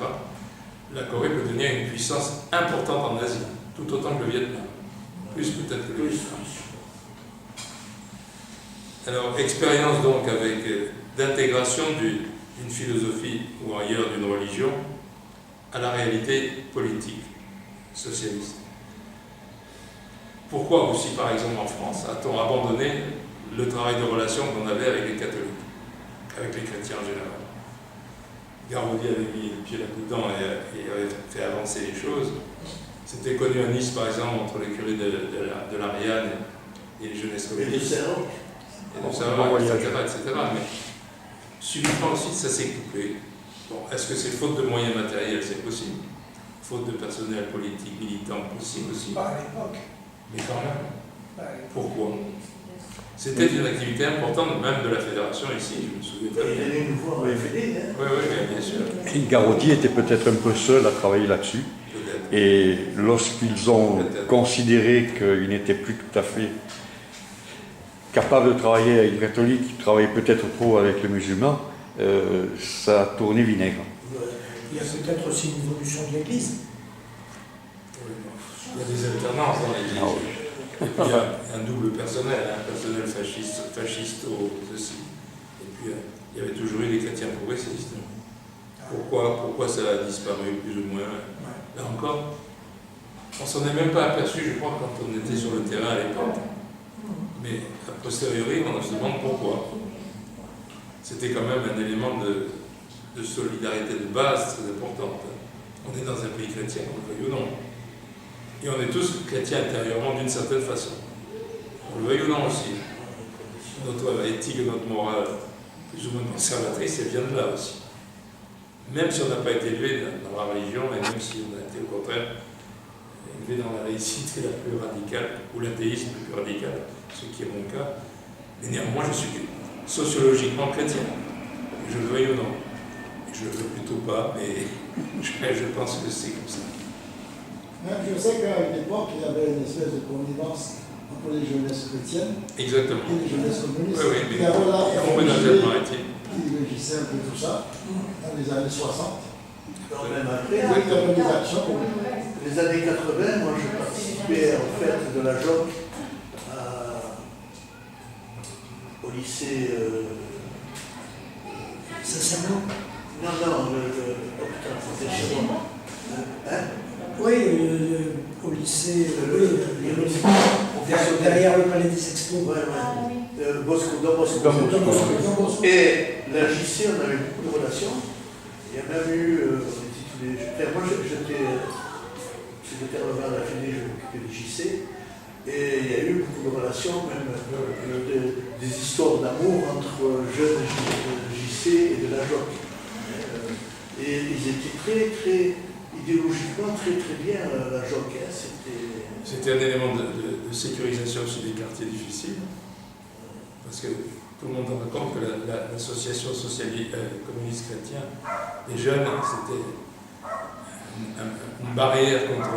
la Corée peut devenir une puissance importante en Asie, tout autant que le Vietnam. Plus peut-être que le Vietnam. Alors, expérience donc avec d'intégration d'une philosophie ou ailleurs d'une religion à la réalité politique socialiste. Pourquoi aussi, par exemple, en France, a-t-on abandonné le travail de relation qu'on avait avec les catholiques, avec les chrétiens en général? Garaudy avait mis le pied là-dedans et avait fait avancer les choses. C'était connu à Nice, par exemple, entre les curés de l'Ariane et les jeunesses Mais le communistes. Saint-Roch. Et de savoir, etc. Mais subitement aussi, ça s'est coupé. Bon, est-ce que c'est faute de moyens matériels? C'est possible. Faute de personnel politique, militant, possible aussi. Pas à l'époque. Mais quand même. Pas à l'époque. Pourquoi? C'était une activité importante, même de la fédération ici, je me souviens très Il bien. allait nous voir à la Fédé, hein. Oui, bien sûr. Et Garaudy était peut-être un peu seul à travailler là-dessus. Peut-être. Et lorsqu'ils ont considéré qu'ils n'étaient plus tout à fait capables de travailler avec les catholiques, qui travaillaient peut-être trop avec les musulmans, ça a tourné vinaigre. Il y a peut-être aussi une évolution de l'Église. Oui, il y a des alternances dans l'Église. Ah oui. Et puis il y a un double personnel, un personnel fascisto-ceci. Et puis il y avait toujours eu des chrétiens progressistes. Pourquoi ça a disparu plus ou moins? Là encore, on s'en est même pas aperçu, je crois, quand on était sur le terrain à l'époque. Mais a posteriori, on se demande pourquoi. C'était quand même un élément de solidarité de base très importante. On est dans un pays chrétien, qu'on le veuille ou non. Et on est tous chrétiens intérieurement d'une certaine façon. On le veuille ou non aussi. Notre éthique et notre morale, plus ou moins conservatrice, elle vient de là aussi. Même si on n'a pas été élevé dans la religion, et même si on a été au contraire élevé dans la laïcité la plus radicale, ou l'athéisme le plus radical, ce qui est mon cas, mais néanmoins je suis sociologiquement chrétien, je le veuille ou non. Et je le veux plutôt pas, mais je pense que c'est comme ça. Même je sais qu'à une époque, il y avait une espèce de connivence entre les jeunesses chrétiennes Exactement. et les jeunesses communistes. Oui, mais Il y avait là qui qui régissaient un peu tout ça dans les années 60. Quand même après, Il y a eu l'organisation. les années 80, moi je participais en fait de la JOC au lycée. Sincèrement. Non, oh putain, c'était chez moi. Hein? Oui, au lycée, derrière le palais des expos. Ouais. Bosco. Et la JC, on avait beaucoup de relations. Il y a même eu, moi j'étais secrétaire local de la Fédé, je m'occupais des JC. Et il y a eu beaucoup de relations, même des histoires d'amour entre jeunes JC et de la JOC. Et ils étaient très idéologiquement très bien, la JOC. C'était un élément de sécurisation sur des quartiers difficiles, parce que tout le monde en raconte que l'association communiste chrétien des jeunes, c'était une barrière contre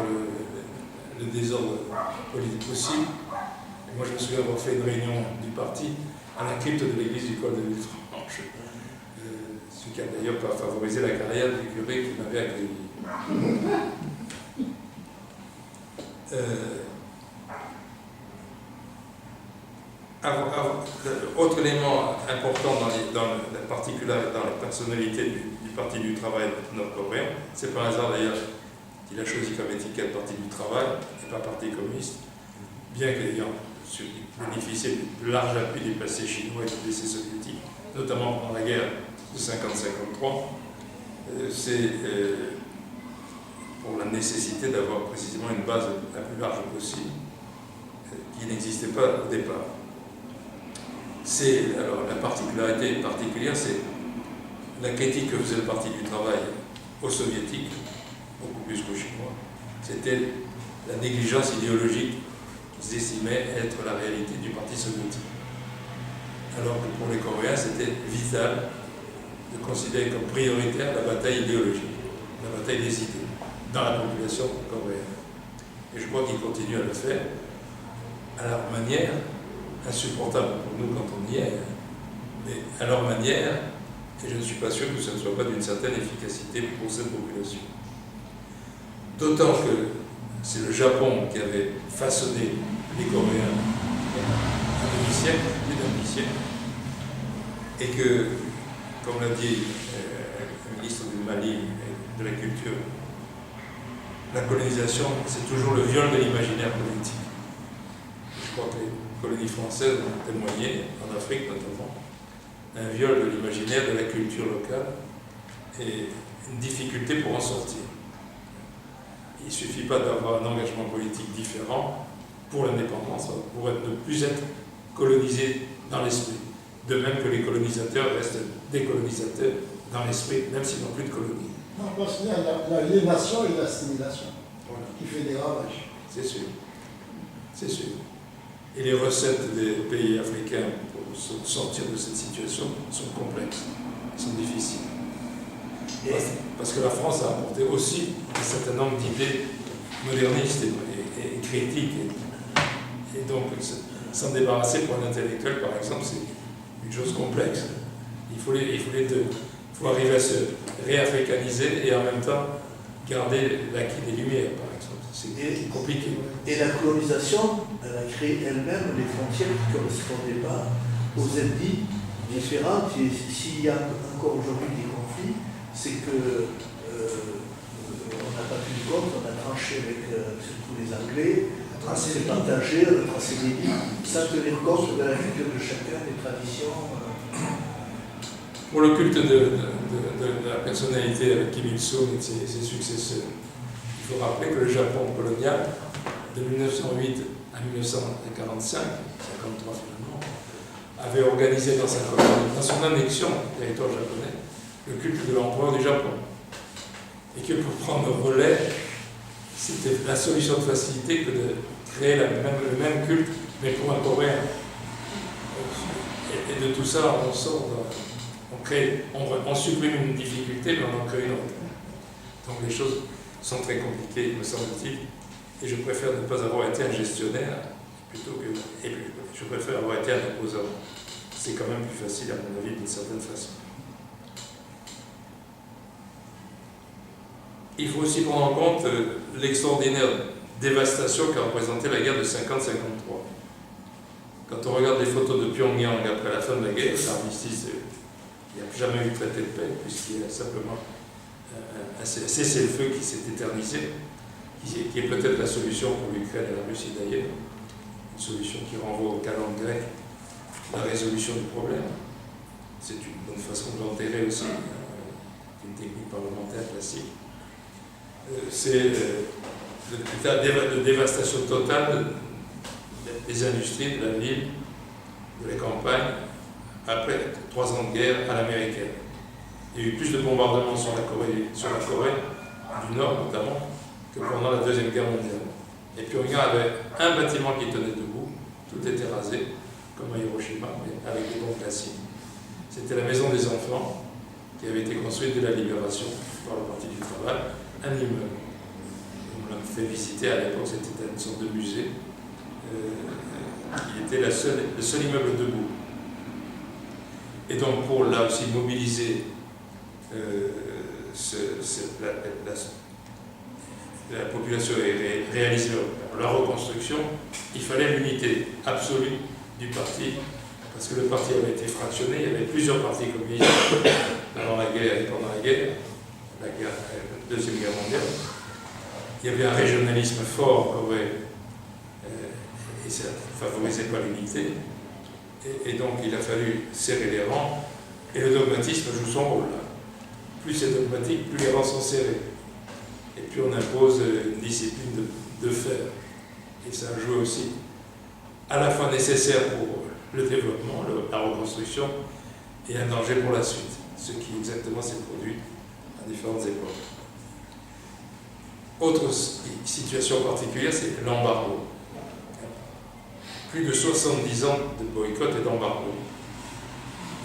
le désordre politique possible. Et moi, je me souviens avoir fait une réunion du parti à la crypte de l'église du col de Villefranche, ce qui a d'ailleurs pas favorisé la carrière du curé qui m'avait accueilli. Autre élément important dans la personnalité du Parti du Travail nord-coréen, c'est par hasard d'ailleurs qu'il a choisi comme étiquette Parti du Travail et pas Parti communiste, bien qu'ayant bénéficié du large appui des passés chinois et des passés soviétiques, notamment pendant la guerre de 50-53, c'est pour la nécessité d'avoir précisément une base la plus large possible, qui n'existait pas au départ. Alors la particularité particulière, c'est la critique que faisait le Parti du Travail aux soviétiques, beaucoup plus qu'aux chinois, c'était la négligence idéologique qu'ils estimaient être la réalité du Parti soviétique. Alors que pour les Coréens, c'était vital de considérer comme prioritaire la bataille idéologique, la bataille des idées, dans la population coréenne. Et je crois qu'ils continuent à le faire à leur manière, insupportable pour nous quand on y est, mais à leur manière, et je ne suis pas sûr que ce ne soit pas d'une certaine efficacité pour cette population. D'autant que c'est le Japon qui avait façonné les Coréens un demi-siècle, plus d'un demi-siècle, et que, comme l'a dit le ministre du Mali et de la Culture, la colonisation, c'est toujours le viol de l'imaginaire politique. Je crois que les colonies françaises ont témoigné, en Afrique notamment, un viol de l'imaginaire, de la culture locale et une difficulté pour en sortir. Il ne suffit pas d'avoir un engagement politique différent pour l'indépendance, pour ne plus être colonisé dans l'esprit. De même que les colonisateurs restent des colonisateurs dans l'esprit, même s'ils n'ont plus de colonies. Non, parce qu'il y a l'aliénation et l'assimilation Voilà. qui fait des ravages. C'est sûr. C'est sûr. Et les recettes des pays africains pour sortir de cette situation sont complexes, sont difficiles. Parce que la France a apporté aussi un certain nombre d'idées modernistes et critiques. Et donc, s'en débarrasser pour un intellectuel, par exemple, c'est une chose complexe. Il faut arriver à se réafricaniser et en même temps garder l'acquis des Lumières, par exemple. C'est compliqué. Et la colonisation, elle a créé elle-même des frontières qui ne correspondaient pas aux ethnies différentes. Et s'il y a encore aujourd'hui des conflits, c'est que on n'a pas tenu compte, on a tranché avec surtout les Anglais, on s'est partagé, on a tracé des lignes, sans tenir compte de la culture de chacun, des traditions. Pour le culte de la personnalité avec Kim Il-sung et ses successeurs, il faut rappeler que le Japon colonial, de 1908 à 1945, 53 finalement, avait organisé dans son annexion au territoire japonais le culte de l'empereur du Japon. Et que pour prendre le relais, c'était la solution de facilité que de créer le même culte, mais pour un Coréen. Et de tout ça, on sort, on supprime une difficulté, mais on en crée une autre. Donc les choses sont très compliquées, me semble-t-il, et je préfère ne pas avoir été un gestionnaire, et je préfère avoir été un opposant. C'est quand même plus facile, à mon avis, d'une certaine façon. Il faut aussi prendre en compte l'extraordinaire dévastation qu'a représentée la guerre de 50-53. Quand on regarde les photos de Pyongyang après la fin de la guerre, l'armistice, il n'y a jamais eu de traité de paix, puisqu'il y a simplement un cessez-le-feu qui s'est éternisé, qui est peut-être la solution pour l'Ukraine et la Russie d'ailleurs, une solution qui renvoie au calendrier grec, la résolution du problème. C'est une bonne façon de l'enterrer aussi, une technique parlementaire classique. C'est l'état de dévastation totale des industries, de la ville, de la campagne, après 3 ans de guerre à l'américaine. Il y a eu plus de bombardements sur la Corée du Nord notamment, que pendant la Deuxième Guerre mondiale. Et puis Pyongyang avait un bâtiment qui tenait debout, tout était rasé, comme à Hiroshima, mais avec des bombes classiques. C'était la maison des enfants, qui avait été construite dès la libération par le Parti du Travail, un immeuble. On l'a fait visiter à l'époque, c'était une sorte de musée. Il était le seul immeuble debout. Et donc pour là aussi mobiliser la population et réaliser la reconstruction, il fallait l'unité absolue du parti, parce que le parti avait été fractionné, il y avait plusieurs partis communistes avant la guerre et pendant la Deuxième Guerre mondiale. Il y avait un régionalisme fort en Corée, et ça ne favorisait pas l'unité. Et donc il a fallu serrer les rangs, et le dogmatisme joue son rôle là. Plus c'est dogmatique, plus les rangs sont serrés. Et puis on impose une discipline de fer. Et ça a joué aussi, à la fois nécessaire pour le développement, la reconstruction, et un danger pour la suite. Ce qui exactement s'est produit à différentes époques. Autre situation particulière, c'est l'embargo. Plus de 70 ans de boycott et d'embargo.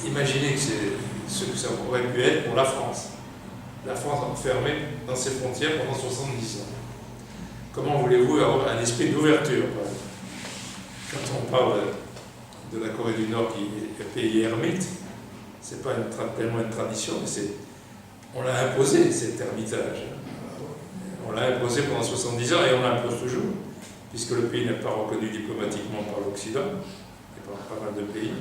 Imaginez que c'est ce que ça aurait pu être pour la France. La France enfermée dans ses frontières pendant 70 ans. Comment voulez-vous avoir un esprit d'ouverture, quand on parle de la Corée du Nord qui est un pays ermite, c'est pas tellement une tradition, mais on l'a imposé, cet ermitage. On l'a imposé pendant 70 ans et on l'impose toujours, puisque le pays n'est pas reconnu diplomatiquement par l'Occident, et par pas mal de pays,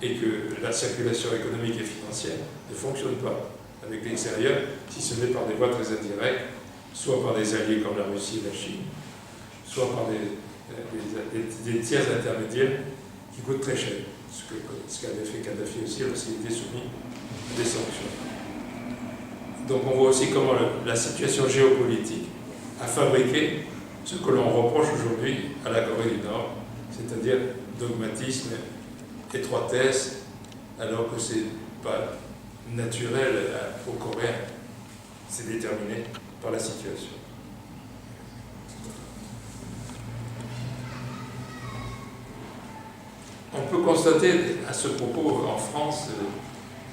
et que la circulation économique et financière ne fonctionne pas avec l'extérieur, si ce n'est par des voies très indirectes, soit par des alliés comme la Russie et la Chine, soit par des tiers intermédiaires qui coûtent très cher, ce qu'avait fait Kadhafi aussi lorsqu'il était soumis à des sanctions. Donc on voit aussi comment la situation géopolitique a fabriqué ce que l'on reproche aujourd'hui à la Corée du Nord, c'est-à-dire dogmatisme, étroitesse, alors que ce n'est pas naturel aux Coréens. C'est déterminé par la situation. On peut constater à ce propos en France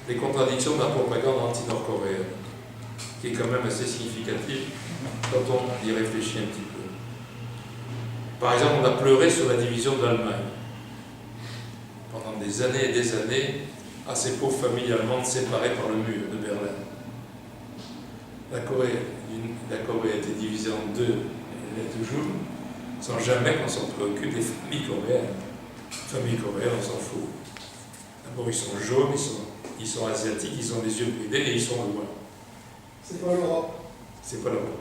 les contradictions de la propagande anti-nord-coréenne, qui est quand même assez significative quand on y réfléchit un petit peu. Par exemple, on a pleuré sur la division de l'Allemagne. Pendant des années et des années, à ces pauvres familles allemandes séparées par le mur de Berlin. La Corée a été divisée en deux, elle l'est toujours, sans jamais qu'on s'en préoccupe des familles coréennes. Les familles coréennes, on s'en fout. D'abord, ils sont jaunes, ils sont asiatiques, ils ont les yeux bridés et ils sont loin. C'est pas l'Europe. C'est pas l'Europe.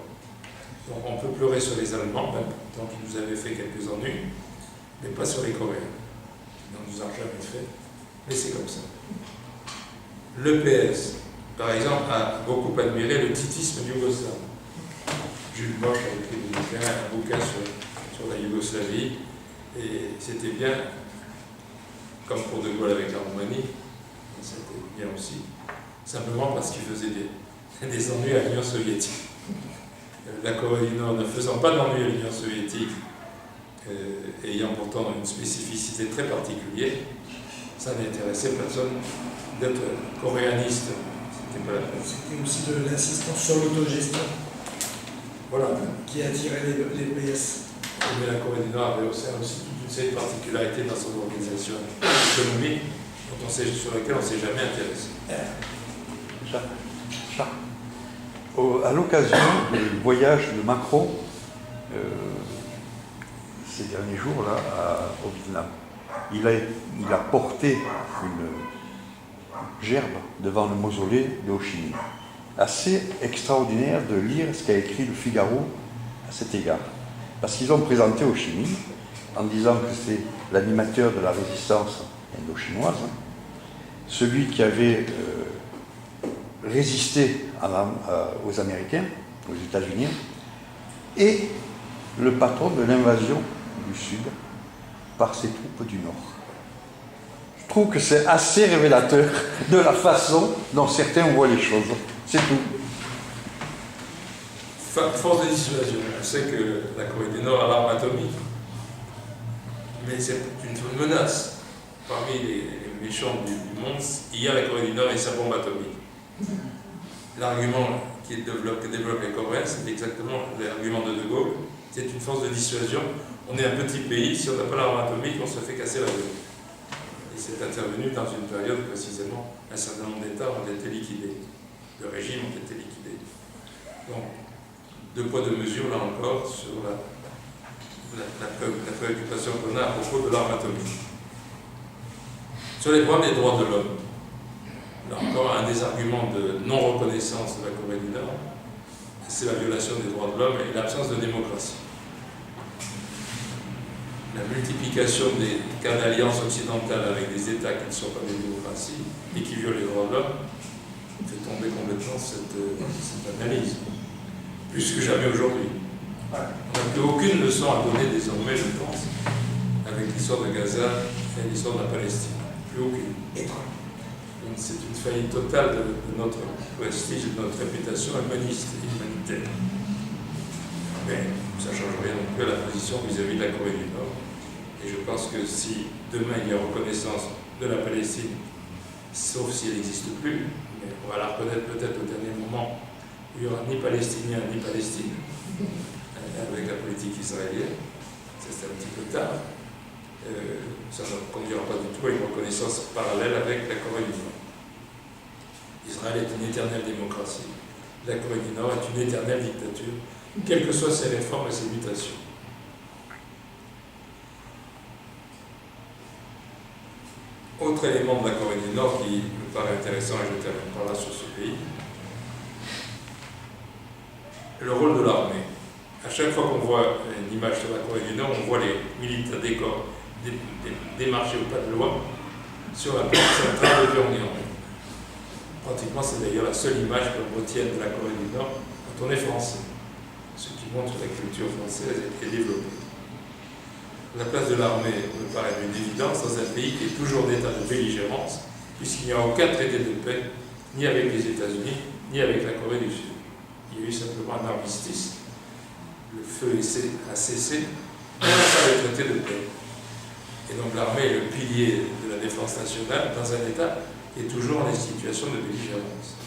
Donc on peut pleurer sur les Allemands, même tant qu'ils nous avaient fait quelques ennuis, mais pas sur les Coréens. Ils n'en nous ont jamais fait, mais c'est comme ça. Le PS, par exemple, a beaucoup admiré le titisme yougoslave. Jules Bosch a écrit un bouquin sur la Yougoslavie, et c'était bien, comme pour De Gaulle avec la Roumanie, c'était bien aussi, simplement parce qu'il faisait des ennuis à l'Union soviétique. La Corée du Nord ne faisant pas d'ennuis à l'Union soviétique, ayant pourtant une spécificité très particulière, ça n'intéressait personne d'être coréaniste. C'était pas la peine. C'était aussi de l'insistance sur l'autogestion Voilà. qui attirait les PS. Mais la Corée du Nord avait aussi toute une série de particularités dans son organisation économique sur laquelle on ne s'est jamais intéressé. À l'occasion du voyage de Macron, ces derniers jours là, au Vietnam, il a porté une gerbe devant le mausolée de Ho Chi Minh. Assez extraordinaire de lire ce qu'a écrit le Figaro à cet égard. Parce qu'ils ont présenté Ho Chi Minh en disant que c'est l'animateur de la résistance indo-chinoise, celui qui avait résisté aux Américains, aux États-Unis, et le patron de l'invasion du Sud par ses troupes du Nord. Je trouve que c'est assez révélateur de la façon dont certains voient les choses. C'est tout. Force de dissuasion. On sait que la Corée du Nord a l'arme atomique. Mais c'est une menace. Parmi les méchants du monde, il y a la Corée du Nord et sa bombe atomique. L'argument que développent les Coréens, c'est exactement l'argument de Gaulle. C'est une force de dissuasion. On est un petit pays, si on n'a pas l'arme atomique, on se fait casser la gueule. Et c'est intervenu dans une période précisément, un certain nombre d'États ont été liquidés. Le régime ont été liquidés. Donc, deux poids, deux mesures, là encore, sur la préoccupation qu'on a à propos de l'arme atomique. Sur les problèmes des droits de l'homme, là encore, un des arguments de non-reconnaissance de la Corée du Nord, c'est la violation des droits de l'homme et l'absence de démocratie. La multiplication des cas d'alliance occidentale avec des États qui ne sont pas des démocraties et qui violent les droits de l'homme fait tomber complètement cette analyse. Plus que jamais aujourd'hui. On n'a plus aucune leçon à donner désormais, je pense, avec l'histoire de Gaza et l'histoire de la Palestine. Plus aucune. C'est une faillite totale de notre prestige, de notre réputation humaniste et humanitaire. Mais ça ne change rien non plus à la position vis-à-vis de la Corée du Nord. Et je pense que si demain il y a reconnaissance de la Palestine, sauf si elle n'existe plus, mais on va la reconnaître peut-être au dernier moment, il n'y aura ni Palestiniens ni Palestine, avec la politique israélienne, c'est un petit peu tard. Ça ne conduira pas du tout à une reconnaissance parallèle avec la Corée du Nord. Israël est une éternelle démocratie. La Corée du Nord est une éternelle dictature, quelles que soient ses réformes et ses mutations. Autre élément de la Corée du Nord qui me paraît intéressant, et je termine par là sur ce pays, le rôle de l'armée. À chaque fois qu'on voit une image sur la Corée du Nord, on voit les militaires démarcher au pas de loi sur la place centrale de Pyongyang. Pratiquement, c'est d'ailleurs la seule image qu'on retienne de la Corée du Nord quand on est français, ce qui montre que la culture française est développée. La place de l'armée me paraît une évidence dans un pays qui est toujours en état de belligérance, puisqu'il n'y a aucun traité de paix, ni avec les États-Unis, ni avec la Corée du Sud. Il y a eu simplement un armistice. Le feu a cessé, mais pas le traité de paix. Et donc l'armée est le pilier de la défense nationale dans un État qui est toujours en situation de belligérance.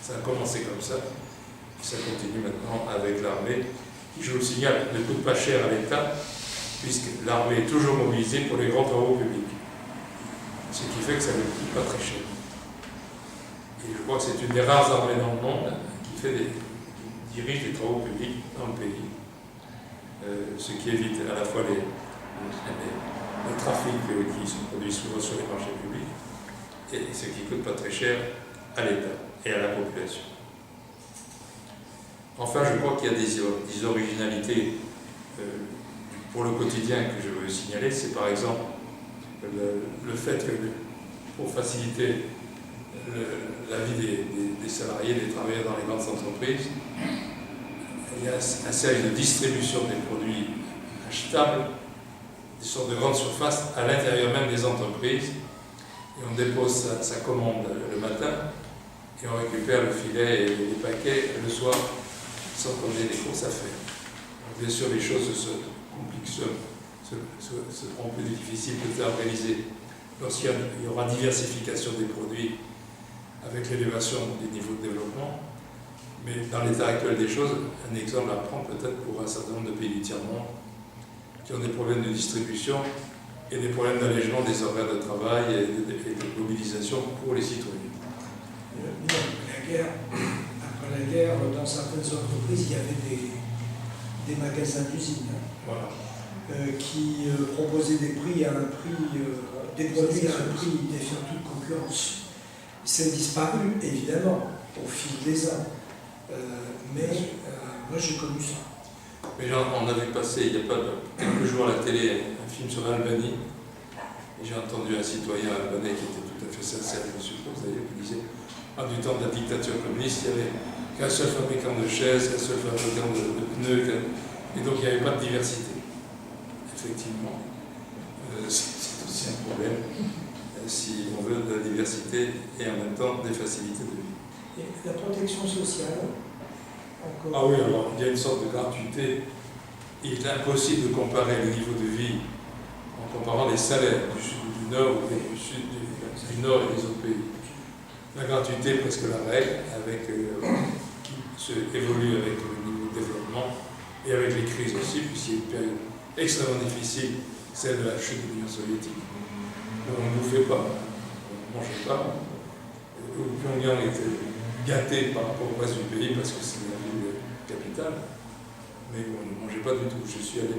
Ça a commencé comme ça, et ça continue maintenant avec l'armée, qui, je vous le signale, ne coûte pas cher à l'État, puisque l'armée est toujours mobilisée pour les grands travaux publics. Ce qui fait que ça ne coûte pas très cher. Et je crois que c'est une des rares armées dans le monde qui dirige des travaux publics dans le pays. Ce qui évite à la fois les trafics qui se produisent souvent sur les marchés publics et ce qui ne coûte pas très cher à l'État et à la population. Enfin, je crois qu'il y a des originalités pour le quotidien que je veux signaler. C'est par exemple le fait que pour faciliter la vie des salariés, des travailleurs dans les grandes entreprises, il y a un service de distribution des produits achetables, des sortes de grandes surfaces à l'intérieur même des entreprises. Et on dépose sa commande le matin et on récupère le filet et les paquets le soir sans qu'on ait des courses à faire. Donc, bien sûr, les choses se compliquent, seront plus difficiles de organiser lorsqu'il y aura diversification des produits avec l'élévation des niveaux de développement. Mais dans l'état actuel des choses, un exemple à prendre peut-être pour un certain nombre de pays du tiers-monde qui ont des problèmes de distribution et des problèmes d'allègement des horaires de travail et de mobilisation pour les citoyens. Après la guerre, dans certaines entreprises, il y avait des magasins d'usine Voilà. qui proposaient des prix à un prix, des produits à un prix défiant toute concurrence. C'est disparu, évidemment, au fil des ans. Moi, j'ai connu ça. Mais on a vu passer, il n'y a pas quelques jours à la télé, un film sur l'Albanie. Et j'ai entendu un citoyen albanais qui était tout à fait sincère, je suppose d'ailleurs, qui disait du temps de la dictature communiste, il n'y avait qu'un seul fabricant de chaises, qu'un seul fabricant de pneus, et donc il n'y avait pas de diversité. Effectivement, c'est aussi un problème si on veut de la diversité et en même temps des facilités de vie. Et la protection sociale, encore. Ah oui, alors il y a une sorte de gratuité. Il est impossible de comparer le niveau de vie en comparant les salaires du sud ou du nord ou du sud du nord et des autres pays. La gratuité est presque la règle, qui évolue avec le niveau de développement et avec les crises aussi, puisqu'il y a une période extrêmement difficile, celle de la chute de l'Union soviétique. On ne bouffait pas, on ne mangeait pas. Pyongyang était gâté par rapport au reste du pays parce que c'est la ville capitale, mais on ne mangeait pas du tout. Je suis allé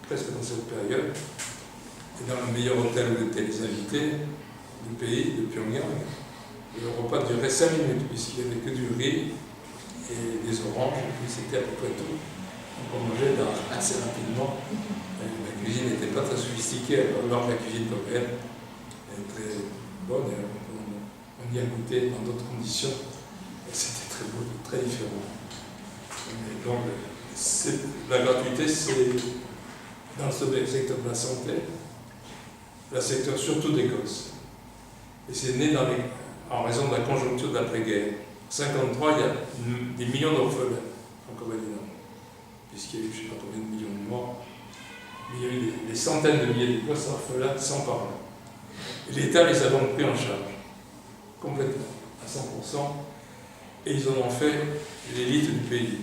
presque dans cette période, et dans le meilleur hôtel où étaient les invités du pays, de Pyongyang, le repas durait 5 minutes, puisqu'il n'y avait que du riz et des oranges, et puis c'était à peu près tout. Donc on mangeait assez rapidement. La cuisine n'était pas très sophistiquée, alors que la cuisine coréenne est très bonne, et on y a goûté dans d'autres conditions. C'était très beau, très différent. Et donc, la gratuité, c'est dans le secteur de la santé, le secteur surtout des gosses. Et c'est né en raison de la conjoncture d'après-guerre. En 1953, il y a des millions d'orphelins en Corée du Nord, puisqu'il y a eu je ne sais pas combien de millions de morts. Mais il y a eu des centaines de milliers de gosses orphelins sans parents. Et l'État les a donc pris en charge, complètement, à 100%, et ils en ont fait l'élite du pays.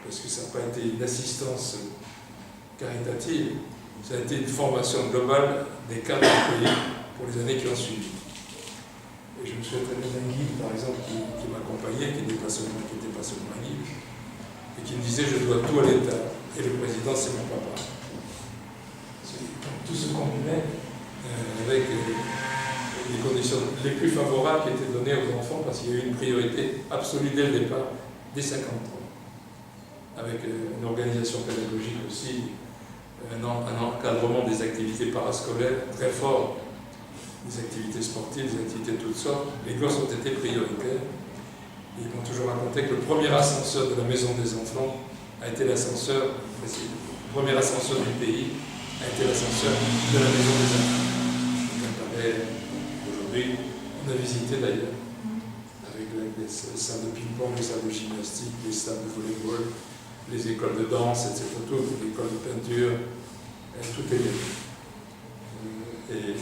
Parce que ça n'a pas été une assistance caritative, ça a été une formation globale des cadres du pays pour les années qui ont suivi. Et je me souviens très bien d'un guide, par exemple, qui m'accompagnait, qui n'était pas seulement un guide, et qui me disait « je dois tout à l'État, et le président c'est mon papa ». Donc tout se combinait avec les conditions les plus favorables qui étaient données aux enfants, parce qu'il y a eu une priorité absolue dès le départ, dès 50 ans, avec une organisation pédagogique aussi, un encadrement des activités parascolaires très fort, des activités sportives, des activités de toutes sortes. Les gosses ont été prioritaires. Ils m'ont toujours raconté que le premier ascenseur de la maison des enfants a été l'ascenseur, le premier ascenseur du pays a été l'ascenseur de la maison des enfants. Aujourd'hui, on a visité d'ailleurs, avec les salles de ping-pong, les salles de gymnastique, les salles de volley-ball, les écoles de danse, etc. Tout, les écoles de peinture, tout est lié. Et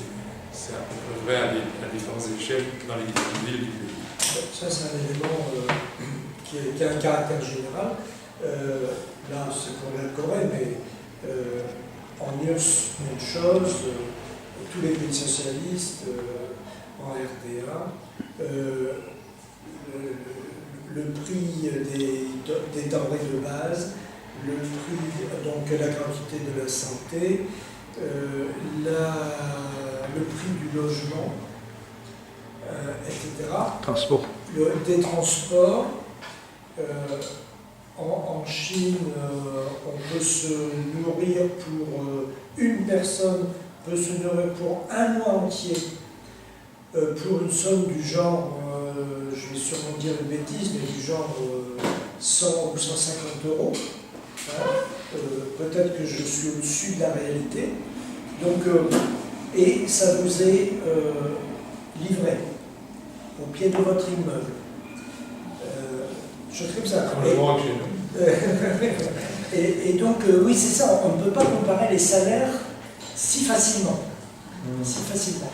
c'est à peu près à différentes échelles dans les villes du pays. Ça, c'est un élément qui a un caractère général. Là, c'est pour la Corée, mais en URSS, même chose. Tous les pays socialistes, en RDA, le prix des denrées de base, le prix, donc la gratuité de la santé, le prix du logement, etc. Transport. Des transports. En Chine, on peut se nourrir pour une personne, peut se nourrir pour un mois entier, pour une somme du genre, je vais sûrement dire une bêtise, mais du genre 100 ou 150 euros. Hein, peut-être que je suis au-dessus de la réalité. Donc, et ça vous est livré au pied de votre immeuble. Chose comme ça. Franchement, chez nous. Et donc, oui, c'est ça, on ne peut pas comparer les salaires si facilement. Si facilement.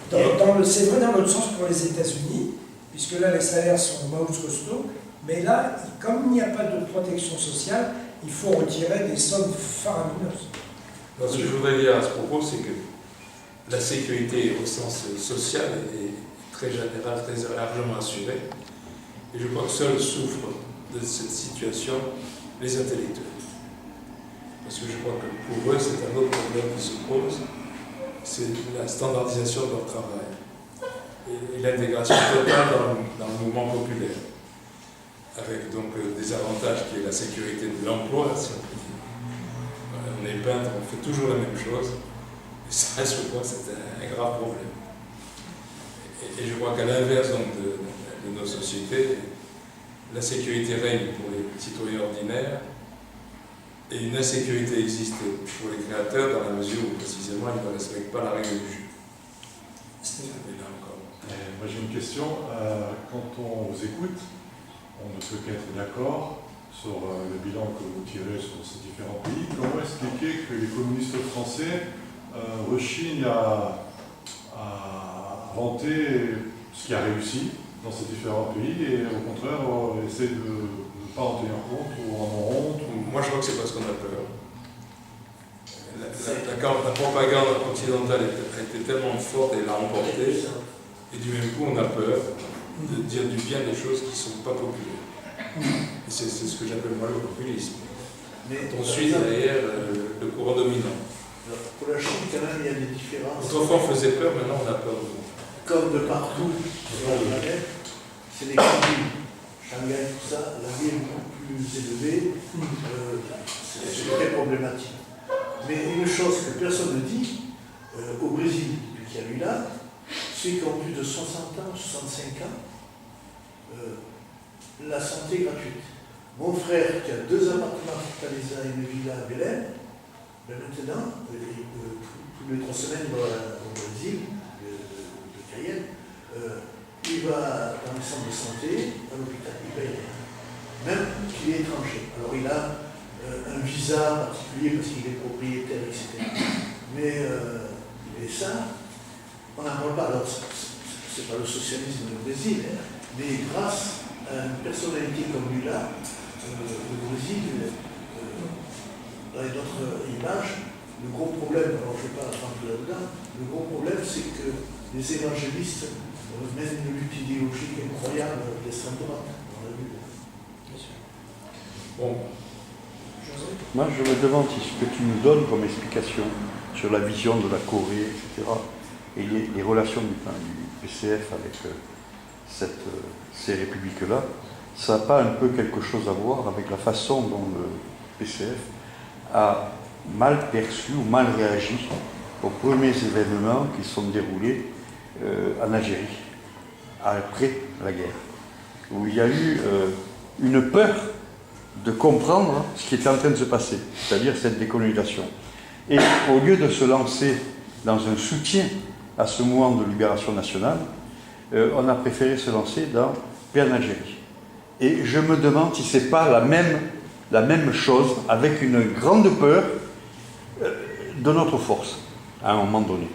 C'est vrai dans l'autre sens pour les États-Unis, puisque là, les salaires sont mouse costauds, mais là, comme il n'y a pas de protection sociale, il faut retirer des sommes faramineuses. Alors, ce que je voudrais dire à ce propos, c'est que la sécurité au sens social est très générale, très largement assurée. Et je crois que seuls souffrent de cette situation les intellectuels. Parce que je crois que pour eux, c'est un autre problème qui se pose, c'est la standardisation de leur travail et l'intégration totale dans le mouvement populaire, avec donc des avantages qui est la sécurité de l'emploi, si on peut dire. On est peintre, on fait toujours la même chose, et ça reste, je crois, c'est un grave problème. Et je crois qu'à l'inverse donc, de nos sociétés, la sécurité règne pour les citoyens ordinaires et une insécurité existe pour les créateurs dans la mesure où précisément ils ne respectent pas la règle du jeu. Et là encore. Moi j'ai une question. Quand on vous écoute, on ne peut qu'être d'accord sur le bilan que vous tirez sur ces différents pays. Comment expliquer que les communistes français rechignent à vanter ce qui a réussi dans ces différents pays et au contraire essayer de ne pas en tenir compte ou en honte Moi je crois que c'est parce qu'on a peur. La propagande occidentale a été tellement forte et l'a emporté, et du même coup on a peur de dire du bien des choses qui ne sont pas populaires. Et c'est ce que j'appelle moi le populisme. Mais on suit derrière le courant dominant. Pour la Chine, quand même, il y a des différences. Autrefois on faisait peur, maintenant on a peur de nous. Comme de partout sur la planète, c'est les villes. Shanghai, tout ça, la vie est beaucoup plus élevée, c'est très problématique. Mais une chose que personne ne dit, au Brésil, depuis qu'il y a eu là, ceux qui ont plus de 60 ans, 65 ans, la santé est gratuite. Mon frère, qui a 2 appartements à Fortaleza et une villa à Belém, maintenant, tous les 3 semaines, il va au Brésil, de Cayenne, il va dans les centres de santé, à l'hôpital, il paye rien. Même qu'il est étranger. Alors il a un visa particulier parce qu'il est propriétaire, etc. Mais et ça, on n'en parle pas. Alors, c'est pas le socialisme du Brésil, hein, mais grâce à une personnalité comme lui-là, le Brésil, dans notre image, le gros problème, alors je ne vais pas rentrer là-dedans, le gros problème c'est que les évangélistes mènent une lutte idéologique incroyable d'extrême droite. On l'a vu. Bon. Moi, je me demande si ce que tu nous donnes comme explication sur la vision de la Corée, etc., et les relations du PCF avec ces républiques-là, ça n'a pas un peu quelque chose à voir avec la façon dont le PCF a mal perçu ou mal réagi aux premiers événements qui sont déroulés en Algérie, après la guerre, où il y a eu une peur de comprendre ce qui était en train de se passer, c'est-à-dire cette décolonisation. Et au lieu de se lancer dans un soutien à ce mouvement de libération nationale, on a préféré se lancer dans paix en Algérie. Et je me demande si ce n'est pas la même chose, avec une grande peur de notre force. à un moment donné,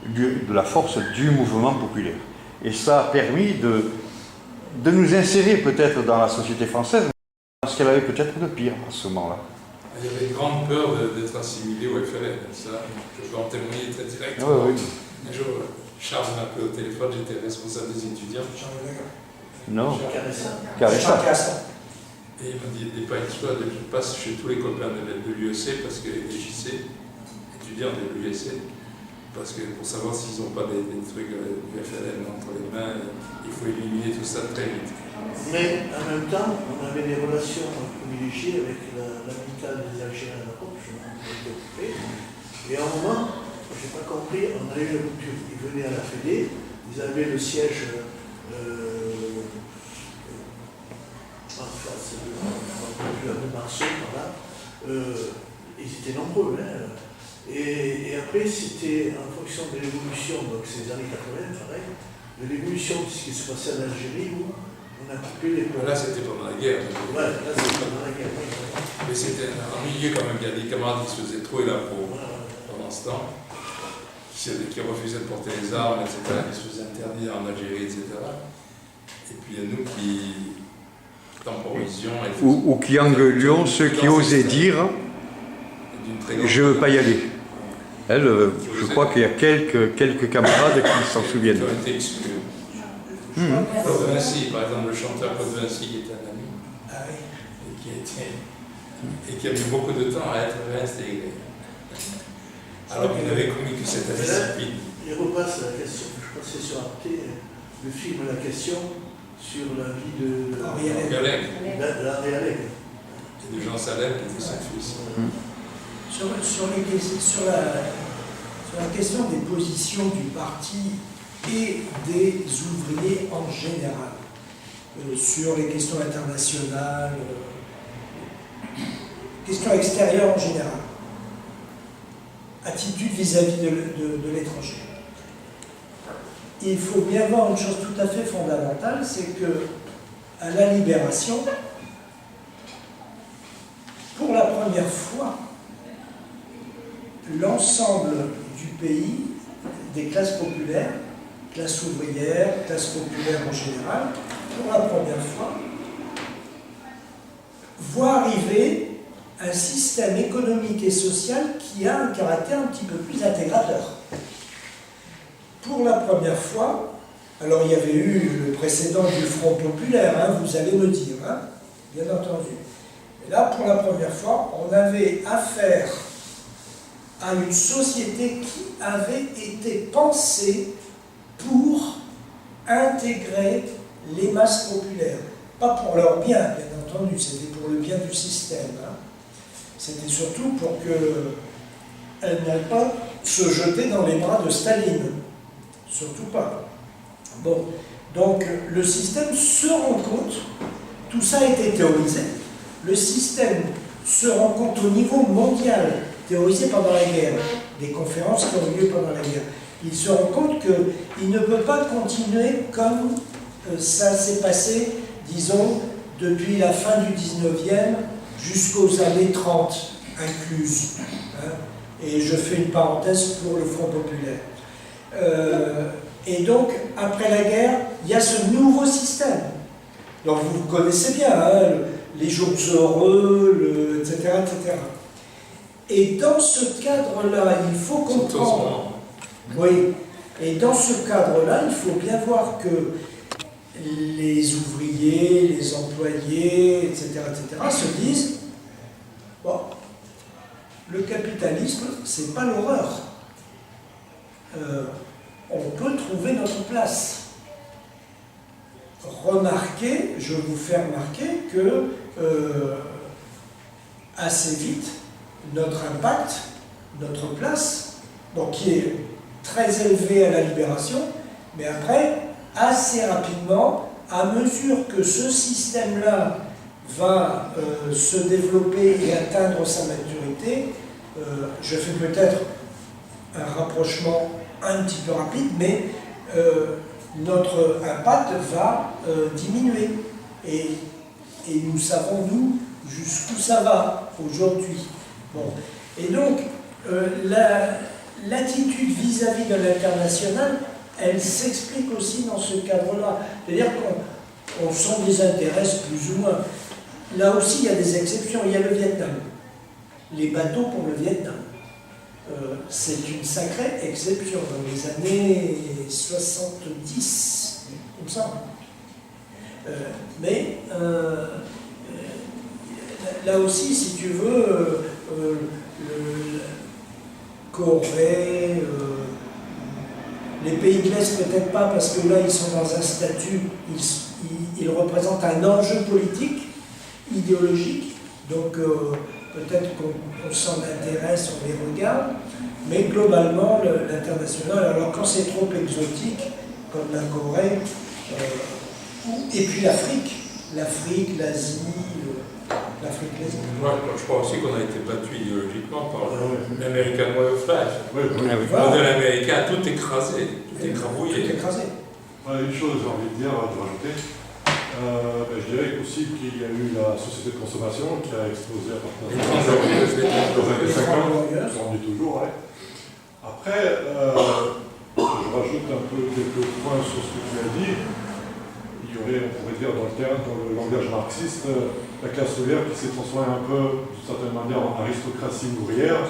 de la force du mouvement populaire. Et ça a permis de nous insérer peut-être dans la société française, dans ce qu'elle avait peut-être de pire à ce moment-là. Il y avait une grande peur d'être assimilé au FLN, ça, je peux en témoigner très directement. Oui, oui. Un jour, Charles m'a appelé au téléphone, j'étais responsable des étudiants. Non, Charles Caressa. Castan. Et il m'a dit, n'aie pas exploit, je passe chez tous les copains de l'UEC, parce que les JC, étudiants de l'UEC, parce que pour savoir s'ils n'ont pas des trucs du FLN entre les mains, il faut éliminer tout ça très vite. Mais en même temps, on avait des relations privilégiées avec l'amicale des Algériens d'Europe, je m'en étais occupé. Et à un moment, je n'ai pas compris, on a eu la rupture. Ils venaient à la Fédé, ils avaient le siège en face de Marceau, par là. Ils étaient nombreux. Hein. Et après, c'était en fonction de l'évolution, donc c'est les années 80, pareil, de l'évolution de ce qui se passait en Algérie, où on a coupé les ponts. Là, c'était pendant la guerre. Ouais, là, c'était pendant la guerre. Mais c'était un milieu quand même, il y a des camarades qui se faisaient trop la peau pendant ce temps, qui refusaient de porter les armes, etc., qui se faisaient interdire en Algérie, etc. Et puis il y a nous qui temporisions. Ou qui engueulions ceux qui osaient dire « je ne veux pas y aller ». Elle, je crois qu'il y a quelques camarades qui s'en souviennent. Qui ont été exclus. Claude Vinci, par exemple, le chanteur Claude Vinci, qui était un ami, et qui a mis beaucoup de temps à être réintégré. Alors qu'il n'avait commis que cette discipline. Il repasse la question, je passais sur Arte, le film La Question sur la vie de Galec. Henri Alec. Et de Jean Salem, qui était son fils. Sur la question des positions du parti et des ouvriers en général, sur les questions internationales, questions extérieures en général, attitude vis-à-vis de l'étranger. Il faut bien voir une chose tout à fait fondamentale, c'est que à la Libération, pour la première fois, l'ensemble du pays, des classes populaires, classes ouvrières, classes populaires en général, pour la première fois, voit arriver un système économique et social qui a un caractère un petit peu plus intégrateur. Pour la première fois, alors il y avait eu le précédent du Front populaire, hein, vous allez me dire, hein, bien entendu. Mais là, pour la première fois, on avait affaire à une société qui avait été pensée pour intégrer les masses populaires. Pas pour leur bien, bien entendu, c'était pour le bien du système. Hein. C'était surtout pour qu'elles n'aillent pas se jeter dans les bras de Staline. Surtout pas. Bon, donc le système se rend compte, tout ça a été théorisé, le système se rend compte au niveau mondial, théorisé pendant la guerre, des conférences qui ont eu lieu pendant la guerre. Il se rend compte qu'il ne peut pas continuer comme ça s'est passé, disons, depuis la fin du 19e jusqu'aux années 30 incluses. Hein. Et je fais une parenthèse pour le Front populaire. Et donc, après la guerre, il y a ce nouveau système. Donc vous connaissez bien, hein, les jours heureux, etc., etc. Et dans ce cadre-là, il faut comprendre... Oui, et dans ce cadre-là, il faut bien voir que les ouvriers, les employés, etc., se disent, bon, le capitalisme, c'est pas l'horreur. On peut trouver notre place. Remarquez, je vous fais remarquer que assez vite, notre impact, notre place, donc qui est très élevé à la Libération, mais après, assez rapidement, à mesure que ce système-là va se développer et atteindre sa maturité, je fais peut-être un rapprochement un petit peu rapide, mais notre impact va diminuer. Et nous savons, nous, jusqu'où ça va aujourd'hui. Bon. Et donc, l'attitude vis-à-vis de l'international, elle s'explique aussi dans ce cadre-là. C'est-à-dire qu'on s'en désintéresse plus ou moins. Là aussi, il y a des exceptions. Il y a le Vietnam. Les bateaux pour le Vietnam. C'est une sacrée exception dans les années 70, il me semble. Mais là aussi, si tu veux, Corée, les pays de l'Est peut-être pas, parce que là ils sont dans un statut, ils représentent un enjeu politique, idéologique, donc peut-être qu'on s'en intéresse, on les regarde, mais globalement l'international, alors quand c'est trop exotique, comme la Corée, et puis l'Afrique, l'Asie, l'Afrique. Moi, je crois aussi qu'on a été battu idéologiquement par l'American Way of Life. Le modèle américain a tout écrasé, tout écrabouillé. Tout écrasé. Une chose, j'ai envie de dire, de rajouter. Je dirais aussi qu'il y a eu la société de consommation qui a explosé à partir des années 50, on dit toujours, ouais. Après, je rajoute un peu quelques points sur ce que tu as dit. Il y aurait, on pourrait dire, dans le langage marxiste, la classe ouvrière qui s'est transformée un peu, d'une certaine manière, en aristocratie ouvrière,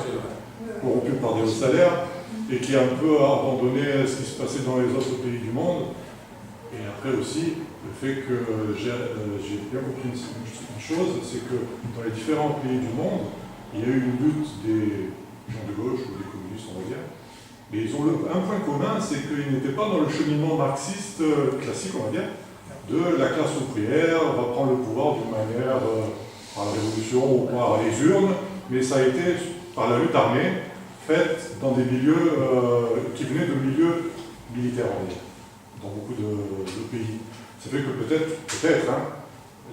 corrompue par des hauts salaires, et qui a un peu abandonné ce qui se passait dans les autres pays du monde. Et après aussi, le fait que j'ai bien compris une chose, c'est que dans les différents pays du monde, il y a eu une lutte des gens de gauche ou des communistes, on va dire. Mais ils ont un point commun, c'est qu'ils n'étaient pas dans le cheminement marxiste classique, on va dire, de la classe ouvrière, va prendre le pouvoir d'une manière par la révolution ou par les urnes, mais ça a été par la lutte armée, faite dans des milieux qui venaient de milieux militaires, on va dire, dans beaucoup de pays. Ça fait que peut-être, hein,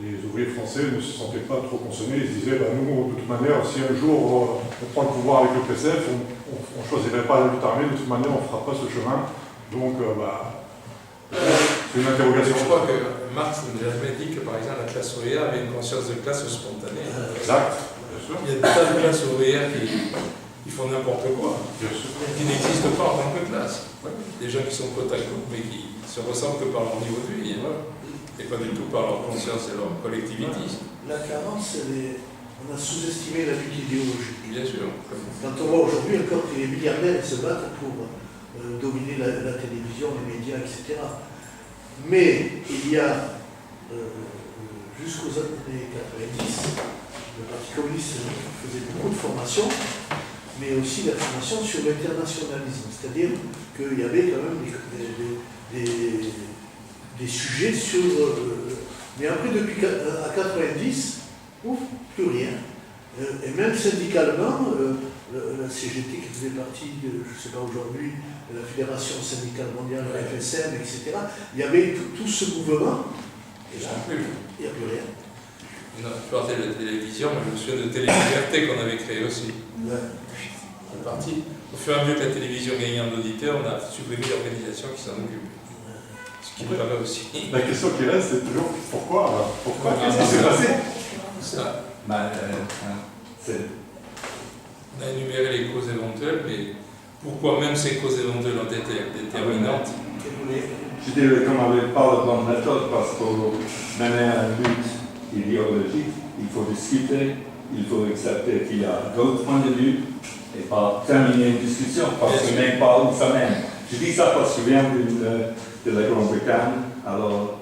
les ouvriers français ne se sentaient pas trop concernés, ils se disaient, nous, de toute manière, si un jour on prend le pouvoir avec le PCF, on ne choisirait pas la lutte armée, de toute manière, on ne fera pas ce chemin. Donc, c'est une interrogation. Je crois que Marx n'a jamais dit que, par exemple, la classe ouvrière avait une conscience de classe spontanée. Exact, bien sûr. Il y a des tas de classes ouvrières qui font n'importe quoi, qui n'existent pas en tant que classe. Des gens qui sont côte à côte, mais qui se ressentent que par leur niveau de vie, et pas du tout par leur conscience et leur collectivitisme. La carence, on a sous-estimé la lutte idéologique. Bien sûr. Quand on voit aujourd'hui encore que les milliardaires se battent pour dominer la télévision, les médias, etc. Mais il y a, jusqu'aux années 90, le Parti communiste faisait beaucoup de formations, mais aussi la formation sur l'internationalisme. C'est-à-dire qu'il y avait quand même des sujets sur... mais après, depuis à 90, ouf, plus rien. Et même syndicalement, la CGT qui faisait partie de, je ne sais pas aujourd'hui, de la Fédération syndicale mondiale, la FSM, etc., il y avait tout ce mouvement. Et là, il n'y a plus rien. On a parlé de la télévision, mais je me souviens de Télé-Liberté qu'on avait créé aussi. On est parti. Au fur et à mesure que la télévision gagnait en auditeurs, on a supprimé l'organisation qui s'en occupe. Ce qui me paraît aussi. La question qui reste, c'est toujours pourquoi alors? Pourquoi? Qu'est-ce qui s'est passé? Ça. On a énuméré les causes éventuelles, mais pourquoi même ces causes éventuelles ont été déterminantes? Je dirais qu'on n'avait pas la bonne méthode parce que pour mener une lutte idéologique, il faut discuter, il faut accepter qu'il y a d'autres points de vue et pas terminer une discussion parce que même pas où ça mène. Je dis ça parce que je viens de la Grande-Bretagne, alors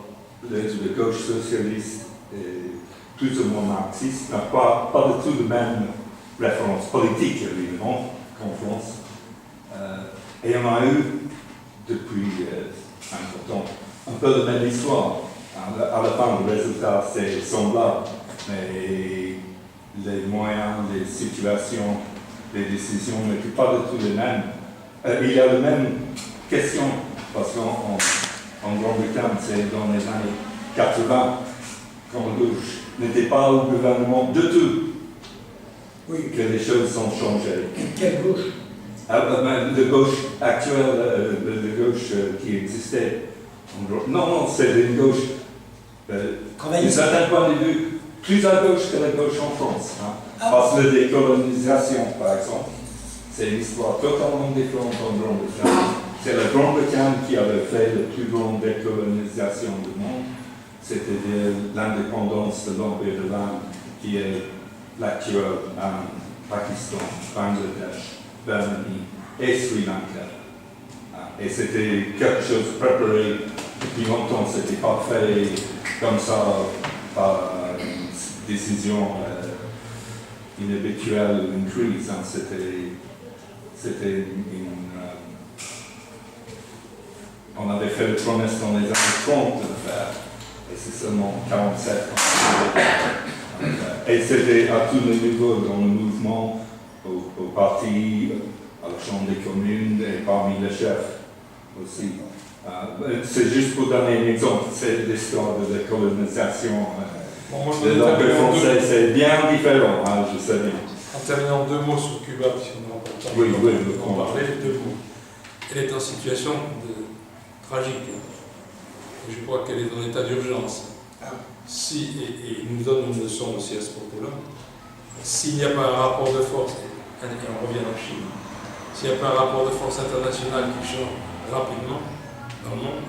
le gauche socialiste et plus ou moins marxiste n'a pas du tout de même référence politique, évidemment, qu'en France. Et on a eu, depuis 50 ans, un peu de même histoire. À la fin, le résultat, c'est semblable, mais les moyens, les situations, les décisions n'étaient pas du tout les mêmes. Il y a la même question, parce qu'en Grande-Bretagne, c'est dans les années 80, quand le gauche n'était pas au gouvernement du tout, que les choses ont changé. Quelle gauche? Le gauche actuel, le gauche qui existait. Non, c'est une gauche, d'un certain point de vue, plus à gauche que la gauche en France. Hein. Parce que la décolonisation, par exemple, C'est une histoire totalement différente en Grande-Bretagne. C'est la Grande-Bretagne qui avait fait la plus grande décolonisation du monde. C'était l'indépendance de l'Empire de l'Inde, qui est l'actuel Pakistan, Bangladesh, Birmanie et Sri Lanka. Et c'était quelque chose préparé depuis longtemps. C'était pas fait comme ça par une décision inhabituelle, une crise. Hein. C'était une. On avait fait le promesse dans les années 30 de le faire. Et c'est seulement 47 ans. Et c'était à tous les niveaux, dans le mouvement, au parti, à la Chambre des communes et parmi les chefs aussi. C'est juste pour donner un exemple, c'est l'histoire de la colonisation de l'Empire français, c'est bien différent, hein, je sais bien. En terminant 2 mots sur Cuba, puisqu'on a encore le temps Oui, d'en parler, 2 mots. Elle est en situation tragique. Et je crois qu'elle est en état d'urgence. Si, et il nous donne une leçon aussi à ce propos-là, s'il n'y a pas un rapport de force, et on revient en Chine, s'il n'y a pas un rapport de force international qui change rapidement dans le monde,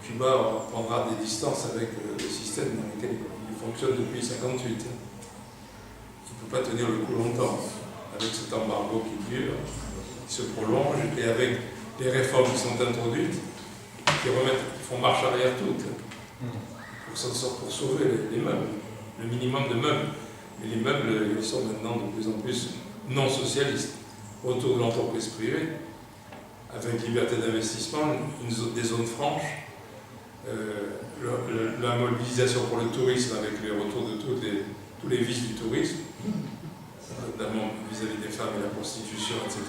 Cuba prendra des distances avec le système dans lequel il fonctionne depuis 1958. Il ne peut pas tenir le coup longtemps avec cet embargo qui dure, qui se prolonge, et avec les réformes qui sont introduites, qui font marche arrière toutes, pour sauver les meubles, le minimum de meubles. Mais les meubles, ils sont maintenant de plus en plus non socialistes, autour de l'entreprise privée, avec liberté d'investissement, des zones franches, la mobilisation pour le tourisme avec les retours de tous les vices du tourisme, notamment vis-à-vis des femmes et la prostitution, etc.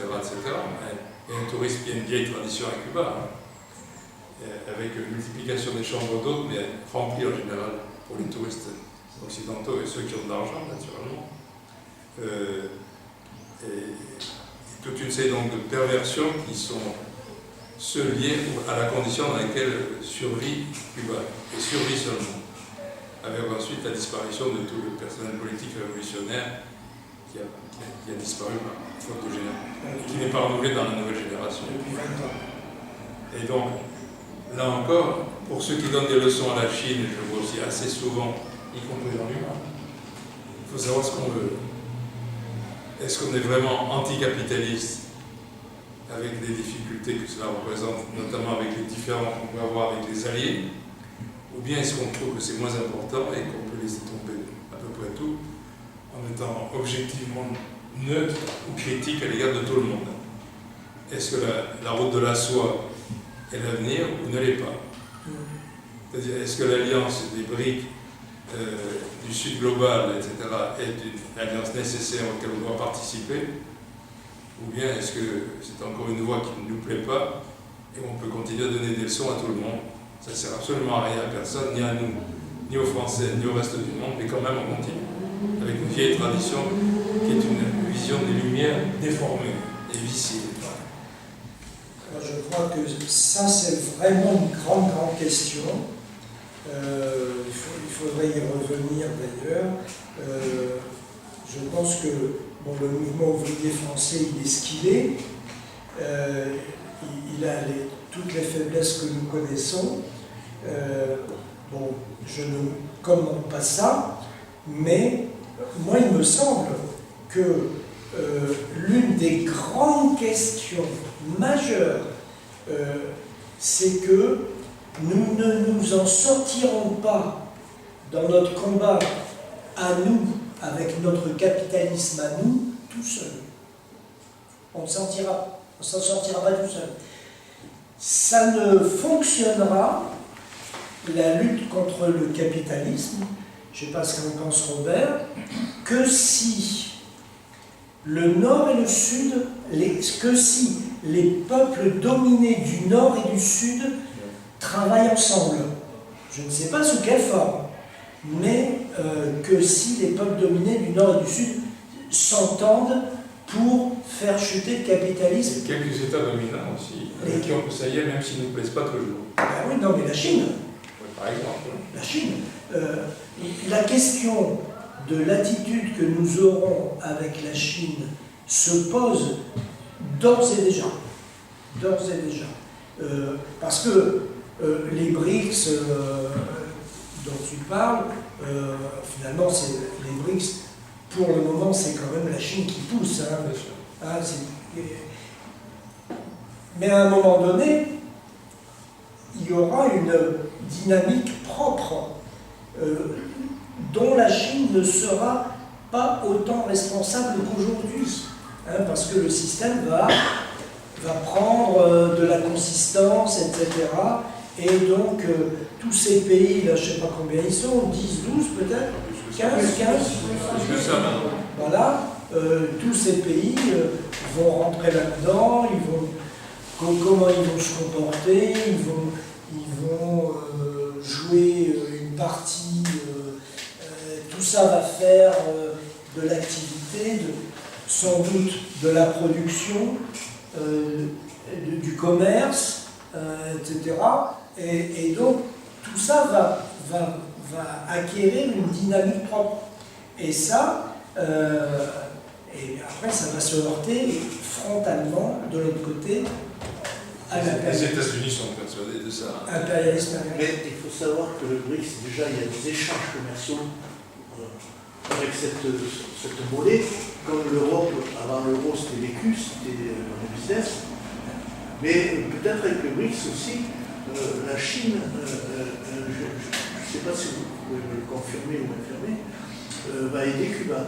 Et un tourisme qui a une vieille tradition à Cuba, hein, avec une multiplication des chambres d'hôtes, mais remplies en général pour les touristes occidentaux et ceux qui ont de l'argent, naturellement. Et toute une série donc, de perversions qui sont ceux liés à la condition dans laquelle survit Cuba, et survit seulement, avec ensuite la disparition de tout le personnel politique révolutionnaire qui a disparu par faute de génération, et qui n'est pas renouvelé dans la nouvelle génération. Depuis 20 ans. Et donc, là encore, pour ceux qui donnent des leçons à la Chine, et je le vois aussi assez souvent, y compris dans l'humain, il faut savoir ce qu'on veut. Est-ce qu'on est vraiment anticapitaliste avec les difficultés que cela représente, notamment avec les différends qu'on peut avoir avec les alliés, ou bien est-ce qu'on trouve que c'est moins important et qu'on peut laisser tomber à peu près tout en étant objectivement neutre ou critique à l'égard de tout le monde? Est-ce que la route de la soie est l'avenir ou ne l'est pas? C'est-à-dire, est-ce que l'alliance des briques du Sud global, etc., est une alliance nécessaire auquel on doit participer? Ou bien est-ce que c'est encore une voie qui ne nous plaît pas et on peut continuer à donner des leçons à tout le monde? Ça ne sert absolument à rien à personne, ni à nous, ni aux Français, ni au reste du monde, mais quand même on continue. Avec une vieille tradition qui est une vision des Lumières déformée et viciée. Alors, je crois que ça, c'est vraiment une grande question. Il faudrait y revenir d'ailleurs. Je pense que le mouvement ouvrier français, il est ce qu'il est. Il a toutes les faiblesses que nous connaissons. Je ne commente pas ça, mais moi, il me semble que l'une des grandes questions majeures, c'est que nous ne nous en sortirons pas dans notre combat à nous, avec notre capitalisme à nous, tout seul. On ne s'en sortira pas tout seul. Ça ne fonctionnera, la lutte contre le capitalisme, je ne sais pas ce qu'en pense Robert, que si le Nord et le Sud, que si les peuples dominés du Nord et du Sud travaillent ensemble. Je ne sais pas sous quelle forme, mais que si les peuples dominés du Nord et du Sud s'entendent pour faire chuter le capitalisme. Et quelques États dominants aussi, avec qui on peut s'allier même s'ils ne nous plaisent pas toujours. Ben oui, non, mais la Chine. Oui, par exemple. La Chine. La question de l'attitude que nous aurons avec la Chine se pose d'ores et déjà. D'ores et déjà. Parce que les BRICS dont tu parles, finalement, les BRICS, pour le moment, c'est quand même la Chine qui pousse. Mais à un moment donné, il y aura une dynamique propre dont la Chine ne sera pas autant responsable qu'aujourd'hui. Parce que le système va prendre de la consistance, etc. Et donc, tous ces pays, là, je ne sais pas combien ils sont, 10, 12 peut-être, 15. Plus que ça maintenant. Voilà, tous ces pays vont rentrer là-dedans, comment ils vont se comporter, ils vont jouer une partie, tout ça va faire de l'activité, sans doute de la production, du commerce, etc. Et donc, tout ça va acquérir une dynamique propre. Et ça, et après, ça va se heurter frontalement, de l'autre côté, à Les l'impérialisme. États-Unis sont persuadés de ça. Impérialisme américain. Mais il faut savoir que le BRICS, déjà, il y a des échanges commerciaux avec cette monnaie. Comme l'Europe, avant l'euro, c'était l'écu, c'était le business. Mais peut-être avec le BRICS aussi, la Chine, je ne sais pas si vous pouvez me le confirmer ou m'affirmer, va aider Cuba.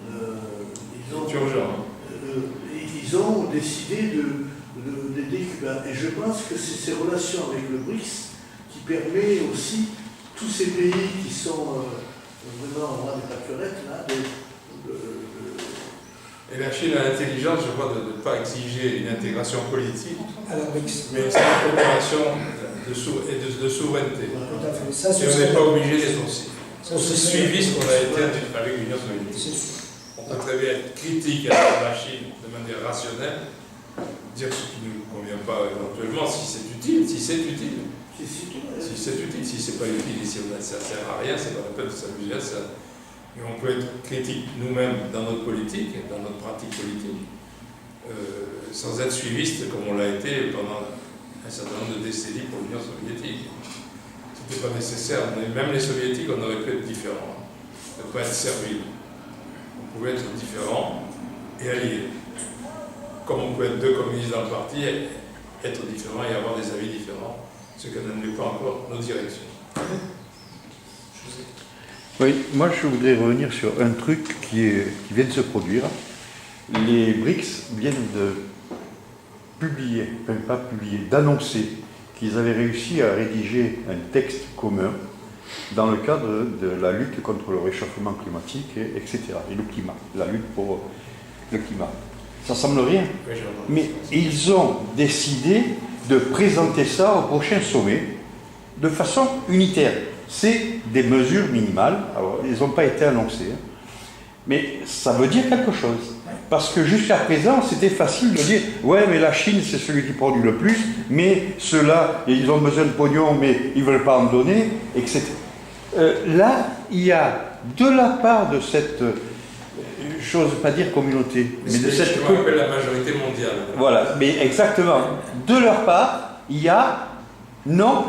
C'est urgent. Ils ont décidé d'aider Cuba. Et je pense que c'est ces relations avec le BRICS qui permet aussi tous ces pays qui sont vraiment en des pâquerettes, là, Et la Chine a l'intelligence, je crois, de ne pas exiger une intégration politique, Alors, mais une coopération de souveraineté. tout à fait. Ça, Et on n'est pas obligé d'être aussi suivi ce qu'on a été avec l'Union soviétique. C'est sûr. On peut très bien être critique à la Chine de manière rationnelle, dire ce qui ne nous convient pas éventuellement, si c'est utile, si c'est utile. Si c'est utile, si c'est pas utile, si ça ne sert à rien, c'est pas la peine de s'amuser à ça. Et on peut être critique nous-mêmes dans notre politique, dans notre pratique politique, sans être suiviste comme on l'a été pendant un certain nombre de décennies pour l'Union soviétique. C'était pas nécessaire. Même les soviétiques, on aurait pu être différents, ne pas être serviles. On pouvait être différents et alliés. Comme on peut être deux communistes dans le parti, être différents et avoir des avis différents, ce que n'admet pas encore nos directions. Oui, moi je voudrais revenir sur un truc qui vient de se produire. Les BRICS viennent de publier, enfin pas publier, d'annoncer qu'ils avaient réussi à rédiger un texte commun dans le cadre de la lutte contre le réchauffement climatique, etc. Et le climat, la lutte pour le climat. Ça semble rien, mais ils ont décidé de présenter ça au prochain sommet de façon unitaire. C'est des mesures minimales, alors ils n'ont pas été annoncées, mais ça veut dire quelque chose. Parce que jusqu'à présent, c'était facile de dire « Ouais, mais la Chine, c'est celui qui produit le plus, mais ceux-là, ils ont besoin de pognon, mais ils ne veulent pas en donner, etc. » Là, il y a, de la part de cette, j'ose pas dire communauté, mais de cette... Ce qu'on appelle la majorité mondiale. Voilà, mais exactement. De leur part, il y a « Non,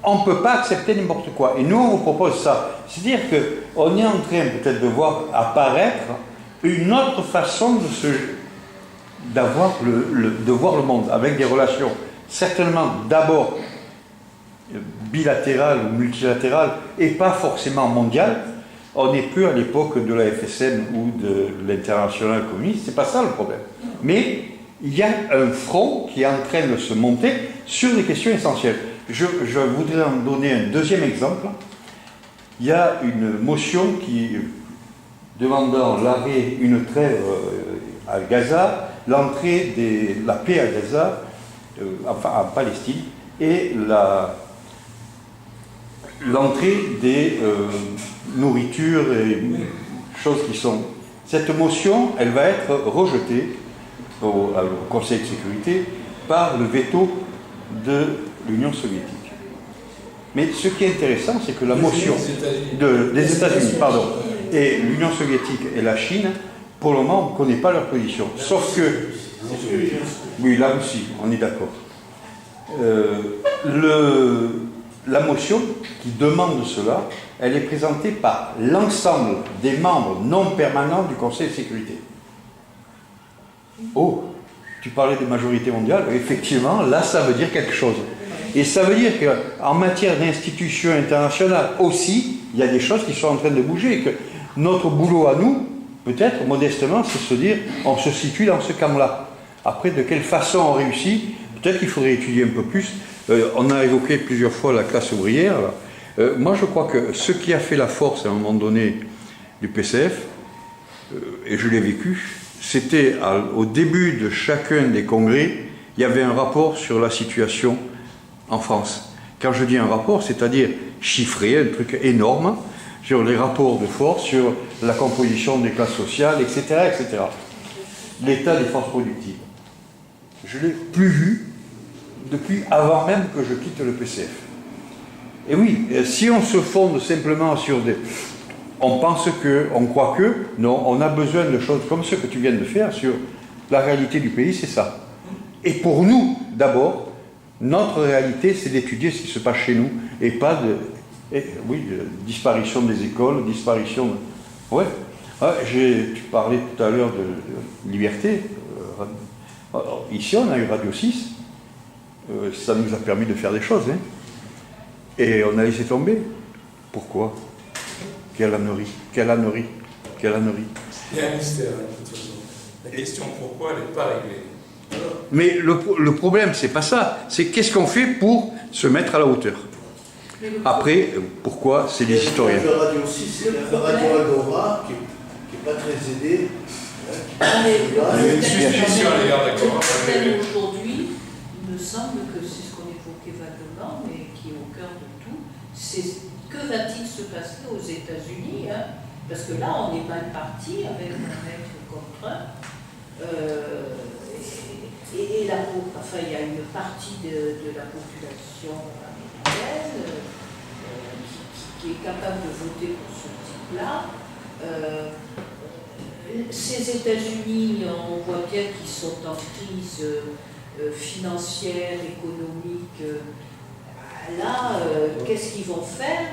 on ne peut pas accepter n'importe quoi. » Et nous, on vous propose ça. C'est-à-dire qu'on est en train peut-être de voir apparaître une autre façon de voir le monde, avec des relations certainement d'abord bilatérales ou multilatérales et pas forcément mondiales. On n'est plus à l'époque de la FSN ou de l'international communiste, c'est pas ça le problème. Mais il y a un front qui est en train de se monter sur des questions essentielles. Je voudrais en donner un deuxième exemple. Il y a une motion qui demandant l'arrêt, une trêve à Gaza, l'entrée de la paix à Gaza, enfin en Palestine, et l'entrée des nourritures et choses qui sont... Cette motion, elle va être rejetée au Conseil de sécurité par le veto de l'Union soviétique. Mais ce qui est intéressant, c'est que la motion des États-Unis, pardon, et l'Union soviétique et la Chine pour le moment, on ne connaît pas leur position. Sauf que, oui, là aussi, on est d'accord. La motion qui demande cela, elle est présentée par l'ensemble des membres non permanents du Conseil de sécurité. Oh, tu parlais de majorité mondiale, effectivement, là, ça veut dire quelque chose. Et ça veut dire qu'en matière d'institutions internationales aussi, il y a des choses qui sont en train de bouger, et que notre boulot à nous, peut-être, modestement, c'est se dire, on se situe dans ce camp-là. Après, de quelle façon on réussit, peut-être qu'il faudrait étudier un peu plus. On a évoqué plusieurs fois la classe ouvrière. Moi, je crois que ce qui a fait la force, à un moment donné, du PCF, et je l'ai vécu, c'était au début de chacun des congrès, il y avait un rapport sur la situation en France. Quand je dis un rapport, c'est-à-dire chiffré, un truc énorme, sur les rapports de force, sur la composition des classes sociales, etc., etc. L'état des forces productives. Je ne l'ai plus vu depuis avant même que je quitte le PCF. Et oui, si on se fonde simplement sur des... On pense que, on croit que, non, on a besoin de choses comme ce que tu viens de faire sur la réalité du pays, c'est ça. Et pour nous, d'abord, notre réalité, c'est d'étudier ce qui se passe chez nous, et pas de disparition des écoles, disparition... Ouais. Ah, tu parlais tout à l'heure de liberté. Ici, on a eu Radio 6. Ça nous a permis de faire des choses. Hein. Et on a laissé tomber. Pourquoi? Quelle ânerie. Quelle ânerie. Quelle ânerie. Il y a un mystère, de toute façon. La question pourquoi, elle n'est pas réglée. Mais le problème, c'est pas ça. C'est qu'est-ce qu'on fait pour se mettre à la hauteur. Après, pourquoi? C'est les historiens. La radio 6, la radio Agora, qui n'est pas très aidée. Il y a une suspicion à l'égard d'Agora. Aujourd'hui, il me semble que c'est ce qu'on évoquait vaguement, mais qui est au cœur de tout, c'est que va-t-il se passer aux États-Unis, hein? Parce que là, on est mal parti avec un mec comme Trump. Et il y a une partie de la population américaine qui est capable de voter pour ce type-là. Ces États-Unis, on voit bien qu'ils sont en crise financière, économique. Là, qu'est-ce qu'ils vont faire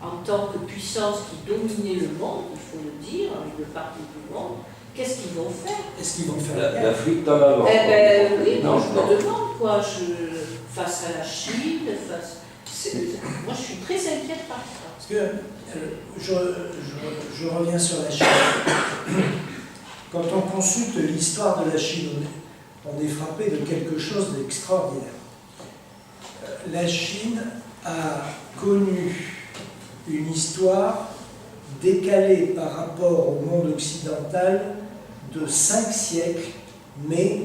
en tant que puissance qui dominait le monde, il faut le dire, une partie du monde? Qu'est-ce qu'ils vont faire? Est-ce qu'ils vont faire la guerre? L'Afrique dans la mort. Eh bien, oui, moi je me demande, quoi, face à la Chine, moi je suis très inquiète par ça. Parce que je reviens sur la Chine. Quand on consulte l'histoire de la Chine, on est frappé de quelque chose d'extraordinaire. La Chine a connu une histoire décalée par rapport au monde occidental de 5 siècles, mais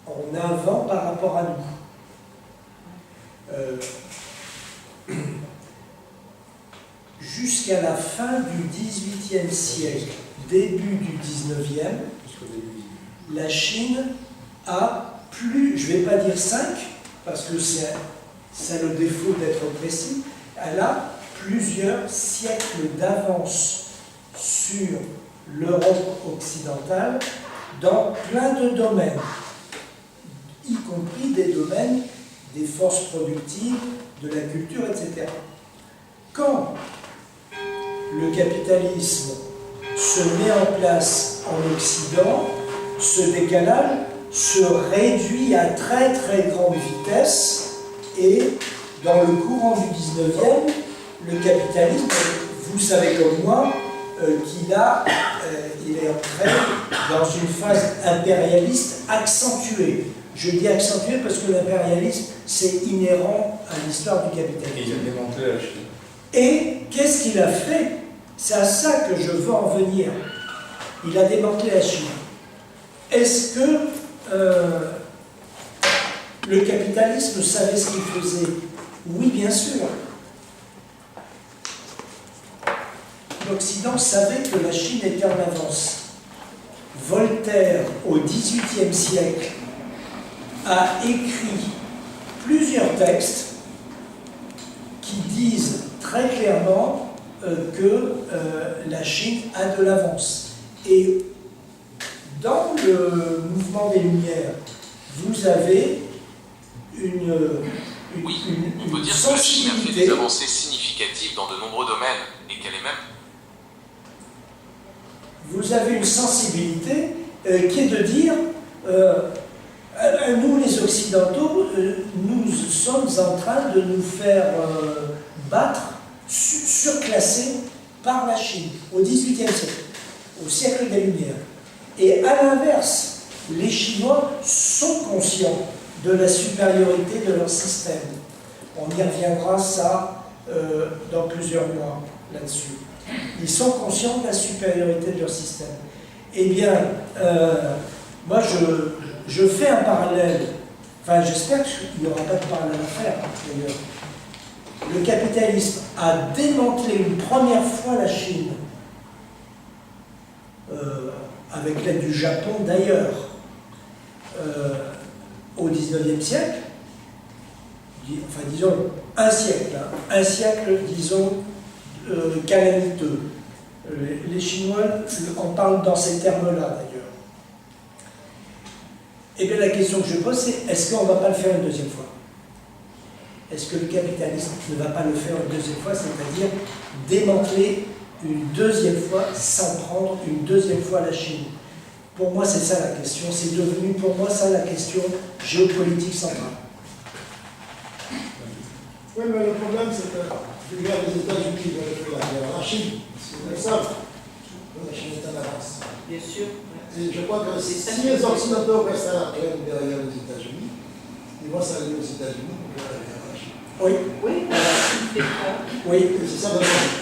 en avant par rapport à nous. Jusqu'à la fin du XVIIIe siècle, début du XIXe, la Chine a plus, je ne vais pas dire 5, parce que c'est le défaut d'être précis, elle a plusieurs siècles d'avance sur l'Europe occidentale dans plein de domaines, y compris des domaines des forces productives, de la culture, etc. Quand le capitalisme se met en place en Occident, ce décalage se réduit à très très grande vitesse et dans le courant du 19e, le capitalisme, vous savez comme moi, qu'il est entré dans une phase impérialiste accentuée. Je dis accentuée parce que l'impérialisme, c'est inhérent à l'histoire du capitalisme. Et il a démantelé la Chine. Et qu'est-ce qu'il a fait? C'est à ça que je veux en venir. Il a démantelé la Chine. Est-ce que le capitalisme savait ce qu'il faisait? Oui, bien sûr. L'Occident savait que la Chine était en avance. Voltaire, au XVIIIe siècle, a écrit plusieurs textes qui disent très clairement que la Chine a de l'avance. Et le mouvement des Lumières, vous avez une On peut dire que la Chine a fait des avancées significatives dans de nombreux domaines et qu'elle est même... Vous avez une sensibilité qui est de dire nous les Occidentaux, nous sommes en train de nous faire battre, surclasser par la Chine au XVIIIe siècle, au siècle des Lumières. Et à l'inverse, les Chinois sont conscients de la supériorité de leur système. On y reviendra ça dans plusieurs mois là-dessus. Ils sont conscients de la supériorité de leur système. Eh bien, moi je fais un parallèle, enfin j'espère qu'il n'y aura pas de parallèle à faire d'ailleurs. Le capitalisme a démantelé une première fois la Chine, avec l'aide du Japon d'ailleurs, au XIXe siècle, enfin disons un siècle, disons, calamiteux. Les Chinois en parlent dans ces termes-là d'ailleurs. Et bien la question que je pose, c'est est-ce qu'on ne va pas le faire une deuxième fois? Est-ce que le capitalisme ne va pas le faire une deuxième fois, c'est-à-dire démanteler une deuxième fois sans prendre une deuxième fois la Chine? Pour moi, c'est ça la question. C'est devenu pour moi ça la question géopolitique centrale. Oui, mais le problème, c'est que déjà les États-Unis veulent faire la guerre à la Chine. Ils le savent. La Chine est en avance. Bien sûr. Et je crois que si les Occidentaux restent à la traîne derrière les États-Unis, ils vont s'allier aux États-Unis pour faire la guerre à la Chine. Oui. Oui, Oui. Et c'est ça le problème.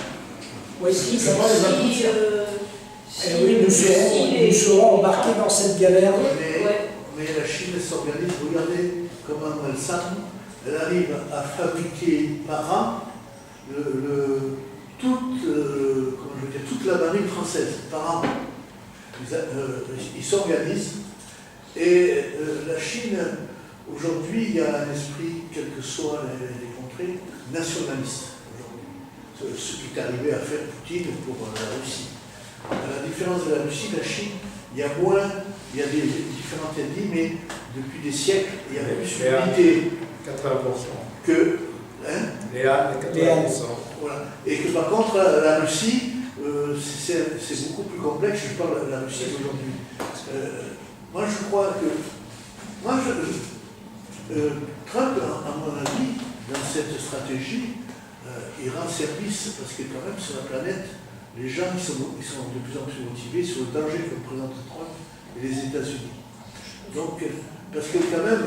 Oui, si, ça va les aboutir. Oui, nous serons embarqués dans cette galère. Mais la Chine s'organise, regardez comment elle s'arme. Elle arrive à fabriquer par an toute la marine française, par an. Ils s'organisent. Et la Chine, aujourd'hui, il y a un esprit, quelles que soient les contrées, nationaliste. Ce qui est arrivé à faire Poutine pour la Russie. À la différence de la Russie, la Chine, il y a des différents ethnies, mais depuis des siècles, il y a plus d'unité 80%. que... Léa, les 80%. Voilà. Et que par contre, la Russie, c'est beaucoup plus complexe. Je parle de la Russie d'aujourd'hui. Moi, je crois que... Trump, à mon avis, dans cette stratégie, il rend service parce que quand même, sur la planète, les gens ils sont de plus en plus motivés sur le danger que représente Trump et les États-Unis. Donc, parce que quand même,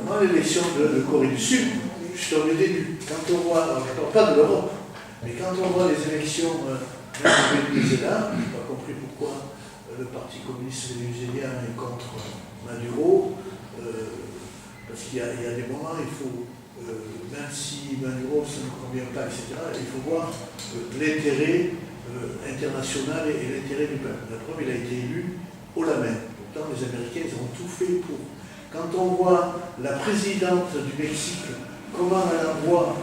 moi, l'élection de Corée du Sud, je suis au début. Quand on voit, alors, je ne parle pas de l'Europe, mais quand on voit les élections même au Venezuela, je n'ai pas compris pourquoi le Parti communiste vénézuélien est contre Maduro, parce qu'il y a des moments, il faut, même si Maduro ça ne convient pas, etc., il faut voir l'intérêt international et l'intérêt du peuple. La preuve, il a été élu haut la main. Pourtant, les Américains, ils ont tout fait pour. Quand on voit la présidente du Mexique, comment elle envoie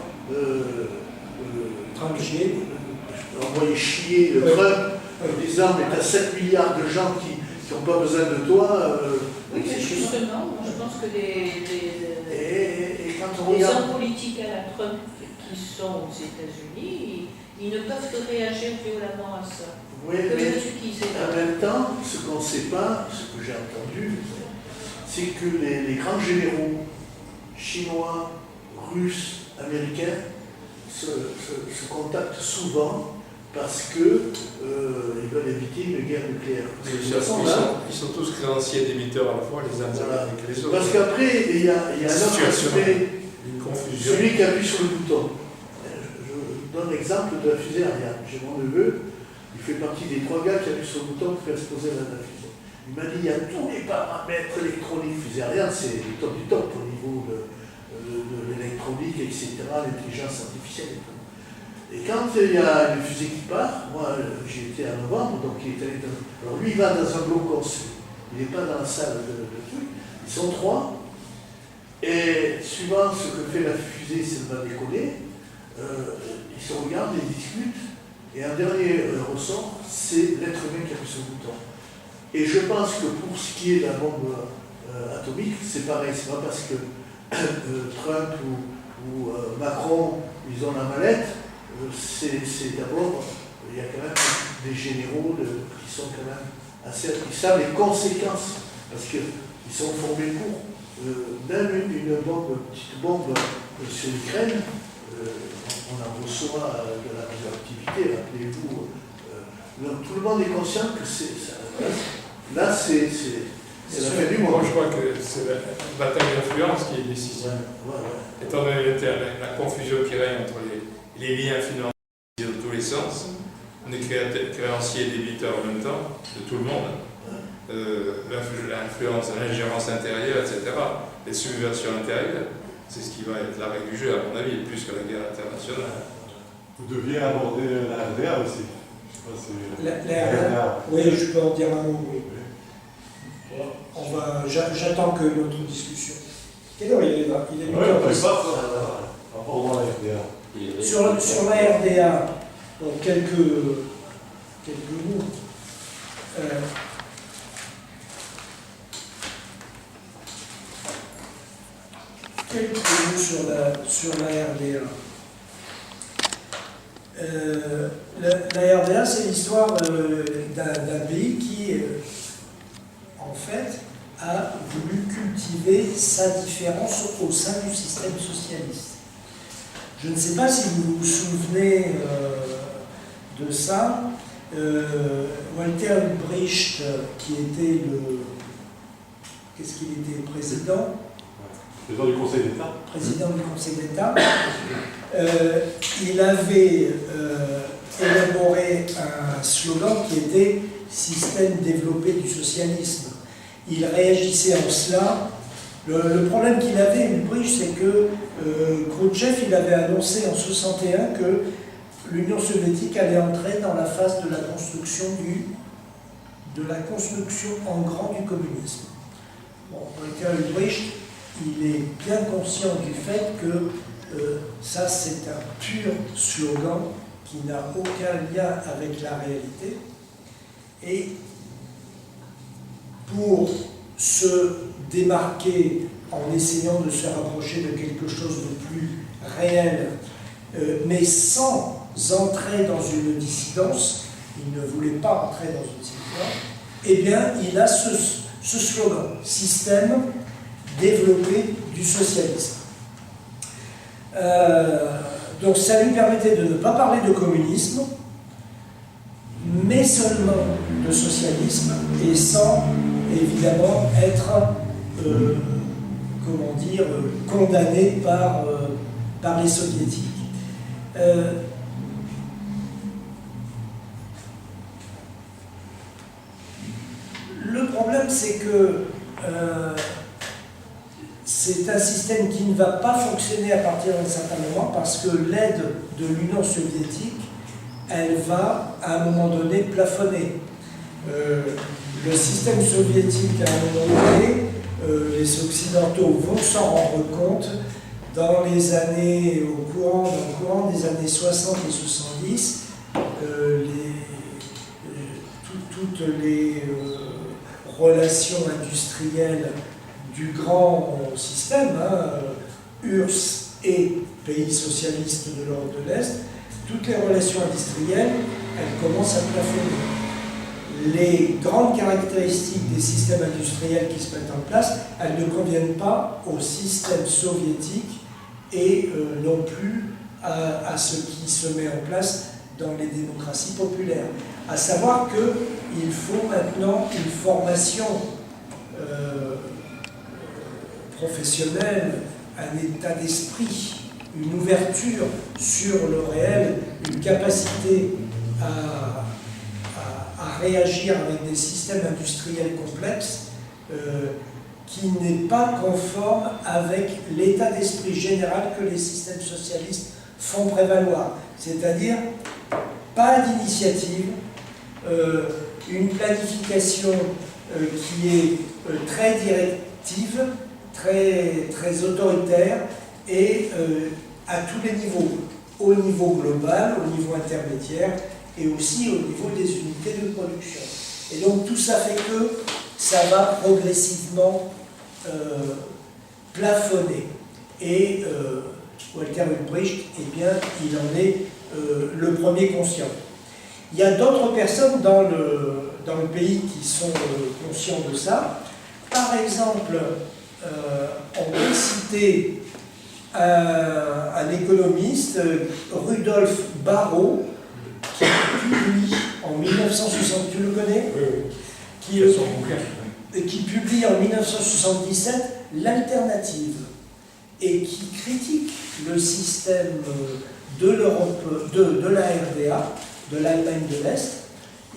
envoyer chier le Trump en disant mais tu as 7 milliards de gens qui n'ont pas besoin de toi. Oui, mais justement, moi, je pense que quand on les regarde... hommes politiques à la Trump qui sont aux États-Unis, ils ne peuvent que réagir violemment à ça. Oui, mais en même temps, ce qu'on ne sait pas, ce que j'ai entendu, c'est que les grands généraux chinois, russes, américains se contactent souvent parce qu'ils veulent éviter une guerre nucléaire. Ils sont tous créanciers et débiteurs à la fois, les uns avec les autres. Parce qu'après, il y a un autre aspect, celui qui appuie sur le bouton. Je donne l'exemple de la fusée Ariane. J'ai mon neveu, il fait partie des 3 gars qui appuient sur le bouton pour faire exploser la fusée. Il m'a dit il y a tous les paramètres électroniques. Fusée Ariane, c'est le top du top au niveau de l'électronique, etc., l'intelligence artificielle et tout. Et quand il y a une fusée qui part, moi j'y étais en novembre, donc il est allé dans... Alors lui il va dans un bloc conçu, il n'est pas dans la salle de truc, ils sont 3, et suivant ce que fait la fusée, si elle va décoller, ils se regardent, ils discutent, et un dernier ressort, c'est l'être humain qui appuie sur le bouton. Et je pense que pour ce qui est de la bombe atomique, c'est pareil. C'est pas parce que Trump ou Macron, ils ont la mallette, c'est d'abord, il y a quand même des généraux qui sont quand même assez... Ils savent les conséquences, parce qu'ils sont formés pour. Même une petite bombe sur l'Ukraine, on en reçoit de la radioactivité, rappelez-vous. Tout le monde est conscient que là, c'est la fin du monde. Moi, je crois que c'est la bataille d'influence qui est décisive. Ouais. Étant donné la confusion qui règne entre les liens financiers dans tous les sens, on est créancier et débiteur en même temps, de tout le monde. L'influence, l'ingérence intérieure, etc., les subversions intérieures, c'est ce qui va être la règle du jeu, à mon avis, plus que la guerre internationale. Vous deviez aborder la RDA aussi. La RDA, oui, je peux en dire un mot, oui. J'attends que notre discussion. Quelle heure il est là? Il est 8h10. Abordons la RDA. Sur la RDA, donc quelques mots. Quelques mots sur la RDA. La RDA, c'est l'histoire d'un pays qui, en fait, a voulu cultiver sa différence au sein du système socialiste. Je ne sais pas si vous vous souvenez de ça. Walter Ulbricht, qui était qu'est-ce qu'il était, président du Conseil d'État. Président du Conseil d'État. Il avait élaboré un slogan qui était « Système développé du socialisme ». Il réagissait en cela. Le problème qu'il avait, Ulbricht, c'est que Khrouchtchev, il avait annoncé en 1961 que l'Union soviétique allait entrer dans la phase de la construction en grand du communisme. Bon, Walter Ulbricht, il est bien conscient du fait que ça, c'est un pur slogan qui n'a aucun lien avec la réalité. Et pour se démarquer en essayant de se rapprocher de quelque chose de plus réel, mais sans entrer dans une dissidence, il ne voulait pas entrer dans une dissidence, eh bien, il a ce slogan, système développé du socialisme. Donc ça lui permettait de ne pas parler de communisme, mais seulement de socialisme, et sans évidemment être, condamné par les soviétiques. Le problème, c'est que c'est un système qui ne va pas fonctionner à partir d'un certain moment parce que l'aide de l'Union soviétique, elle va à un moment donné plafonner. Le système soviétique, à un moment donné, les Occidentaux vont s'en rendre compte dans le courant des années 60 et 70, toutes les relations industrielles du grand système, URSS et pays socialistes de l'Europe de l'Est, toutes les relations industrielles, elles commencent à plafonner. Les grandes caractéristiques des systèmes industriels qui se mettent en place, elles ne conviennent pas au système soviétique et non plus à ce qui se met en place dans les démocraties populaires. À savoir qu'il faut maintenant une formation professionnelle, un état d'esprit, une ouverture sur le réel, une capacité à réagir avec des systèmes industriels complexes qui n'est pas conforme avec l'état d'esprit général que les systèmes socialistes font prévaloir. C'est-à-dire, pas d'initiative, une planification qui est très directive, très autoritaire et à tous les niveaux, au niveau global, au niveau intermédiaire et aussi au niveau des unités de production. Et donc tout ça fait que ça va progressivement plafonner. Et Walter Ulbricht, eh bien, il en est le premier conscient. Il y a d'autres personnes dans le pays qui sont conscients de ça. Par exemple, on peut citer un économiste, Rudolf Barrow, qui publie en 1960, tu le connais? Qui publie en 1977 l'Alternative et qui critique le système de l'Europe, de la RDA, de l'Allemagne de l'Est.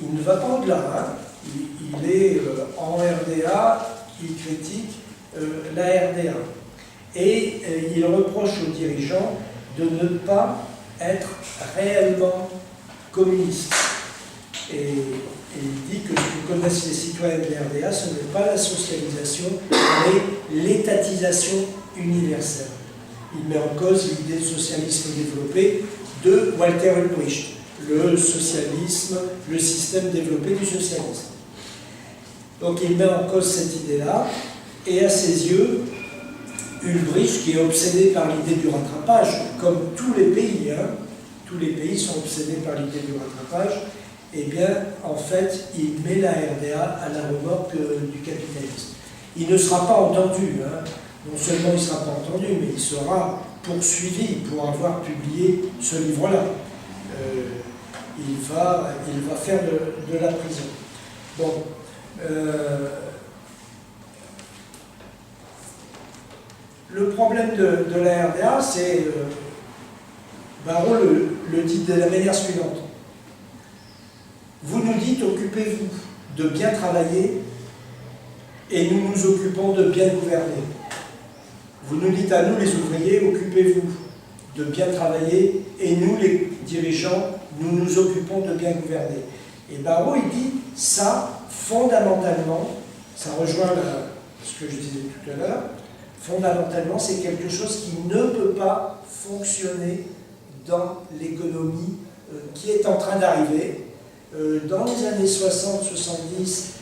Il ne va pas au-delà, hein. Il est en RDA, il critique la RDA. Et il reproche aux dirigeants de ne pas être réellement communistes. Et il dit que ce que connaissent les citoyens de l'RDA, ce n'est pas la socialisation, mais l'étatisation universelle. Il met en cause l'idée de socialisme développé de Walter Ulbricht, le socialisme, le système développé du socialisme. Donc il met en cause cette idée-là, et à ses yeux, Ulbricht, qui est obsédé par l'idée du rattrapage, comme tous les pays, hein, tous les pays sont obsédés par l'idée du rattrapage, eh bien, en fait, il met la RDA à la remorque du capitalisme. Il ne sera pas entendu, hein. Non seulement il ne sera pas entendu, mais il sera poursuivi pour avoir publié ce livre-là. Il va faire de la prison. Bon. Le problème de la RDA, c'est, Barrow le dit de la manière suivante. Vous nous dites, occupez-vous de bien travailler, et nous nous occupons de bien gouverner. Vous nous dites à nous, les ouvriers, occupez-vous de bien travailler, et nous, les dirigeants, nous nous occupons de bien gouverner. Et Barrow, il dit, ça, fondamentalement, ça rejoint ce que je disais tout à l'heure, fondamentalement, c'est quelque chose qui ne peut pas fonctionner dans l'économie qui est en train d'arriver. Dans les années 60-70,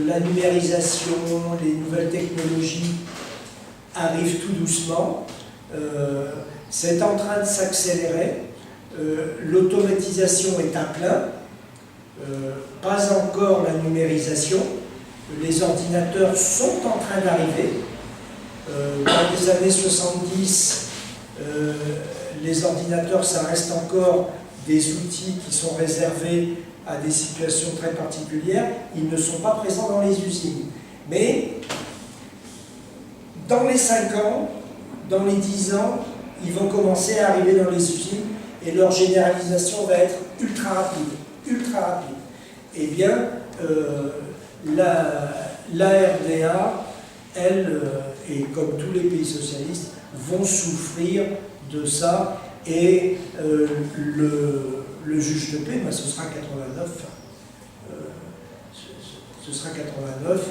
la numérisation, les nouvelles technologies arrivent tout doucement. C'est en train de s'accélérer. L'automatisation est à plein. Pas encore la numérisation. Les ordinateurs sont en train d'arriver. Dans les années 70, les ordinateurs, ça reste encore des outils qui sont réservés à des situations très particulières. Ils ne sont pas présents dans les usines. Mais dans les 5 ans, dans les 10 ans, ils vont commencer à arriver dans les usines et leur généralisation va être ultra rapide. Ultra rapide. Eh bien, la RDA, elle, et comme tous les pays socialistes, vont souffrir de ça, et le juge de paix, ben, ce sera 89. Ce sera 89.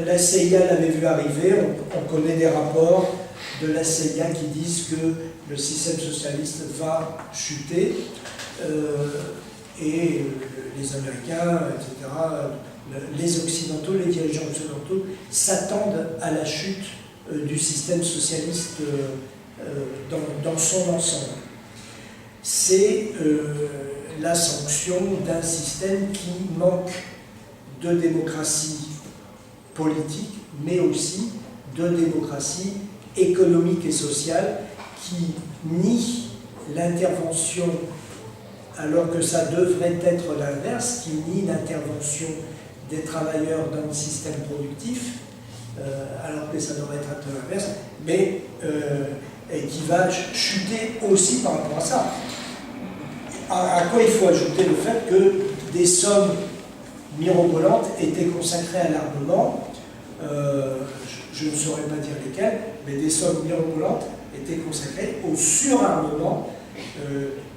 La CIA l'avait vu arriver, on connaît des rapports de la CIA qui disent que le système socialiste va chuter, et les Américains, etc., les Occidentaux, les dirigeants occidentaux s'attendent à la chute du système socialiste dans son ensemble. C'est la sanction d'un système qui manque de démocratie politique, mais aussi de démocratie économique et sociale, qui nie l'intervention, alors que ça devrait être l'inverse, qui nie l'intervention des travailleurs dans le système productif, alors que ça devrait être l'inverse, mais et qui va chuter aussi par rapport à ça. À quoi il faut ajouter le fait que des sommes mirobolantes étaient consacrées à l'armement, je ne saurais pas dire lesquelles, mais des sommes mirobolantes étaient consacrées au surarmement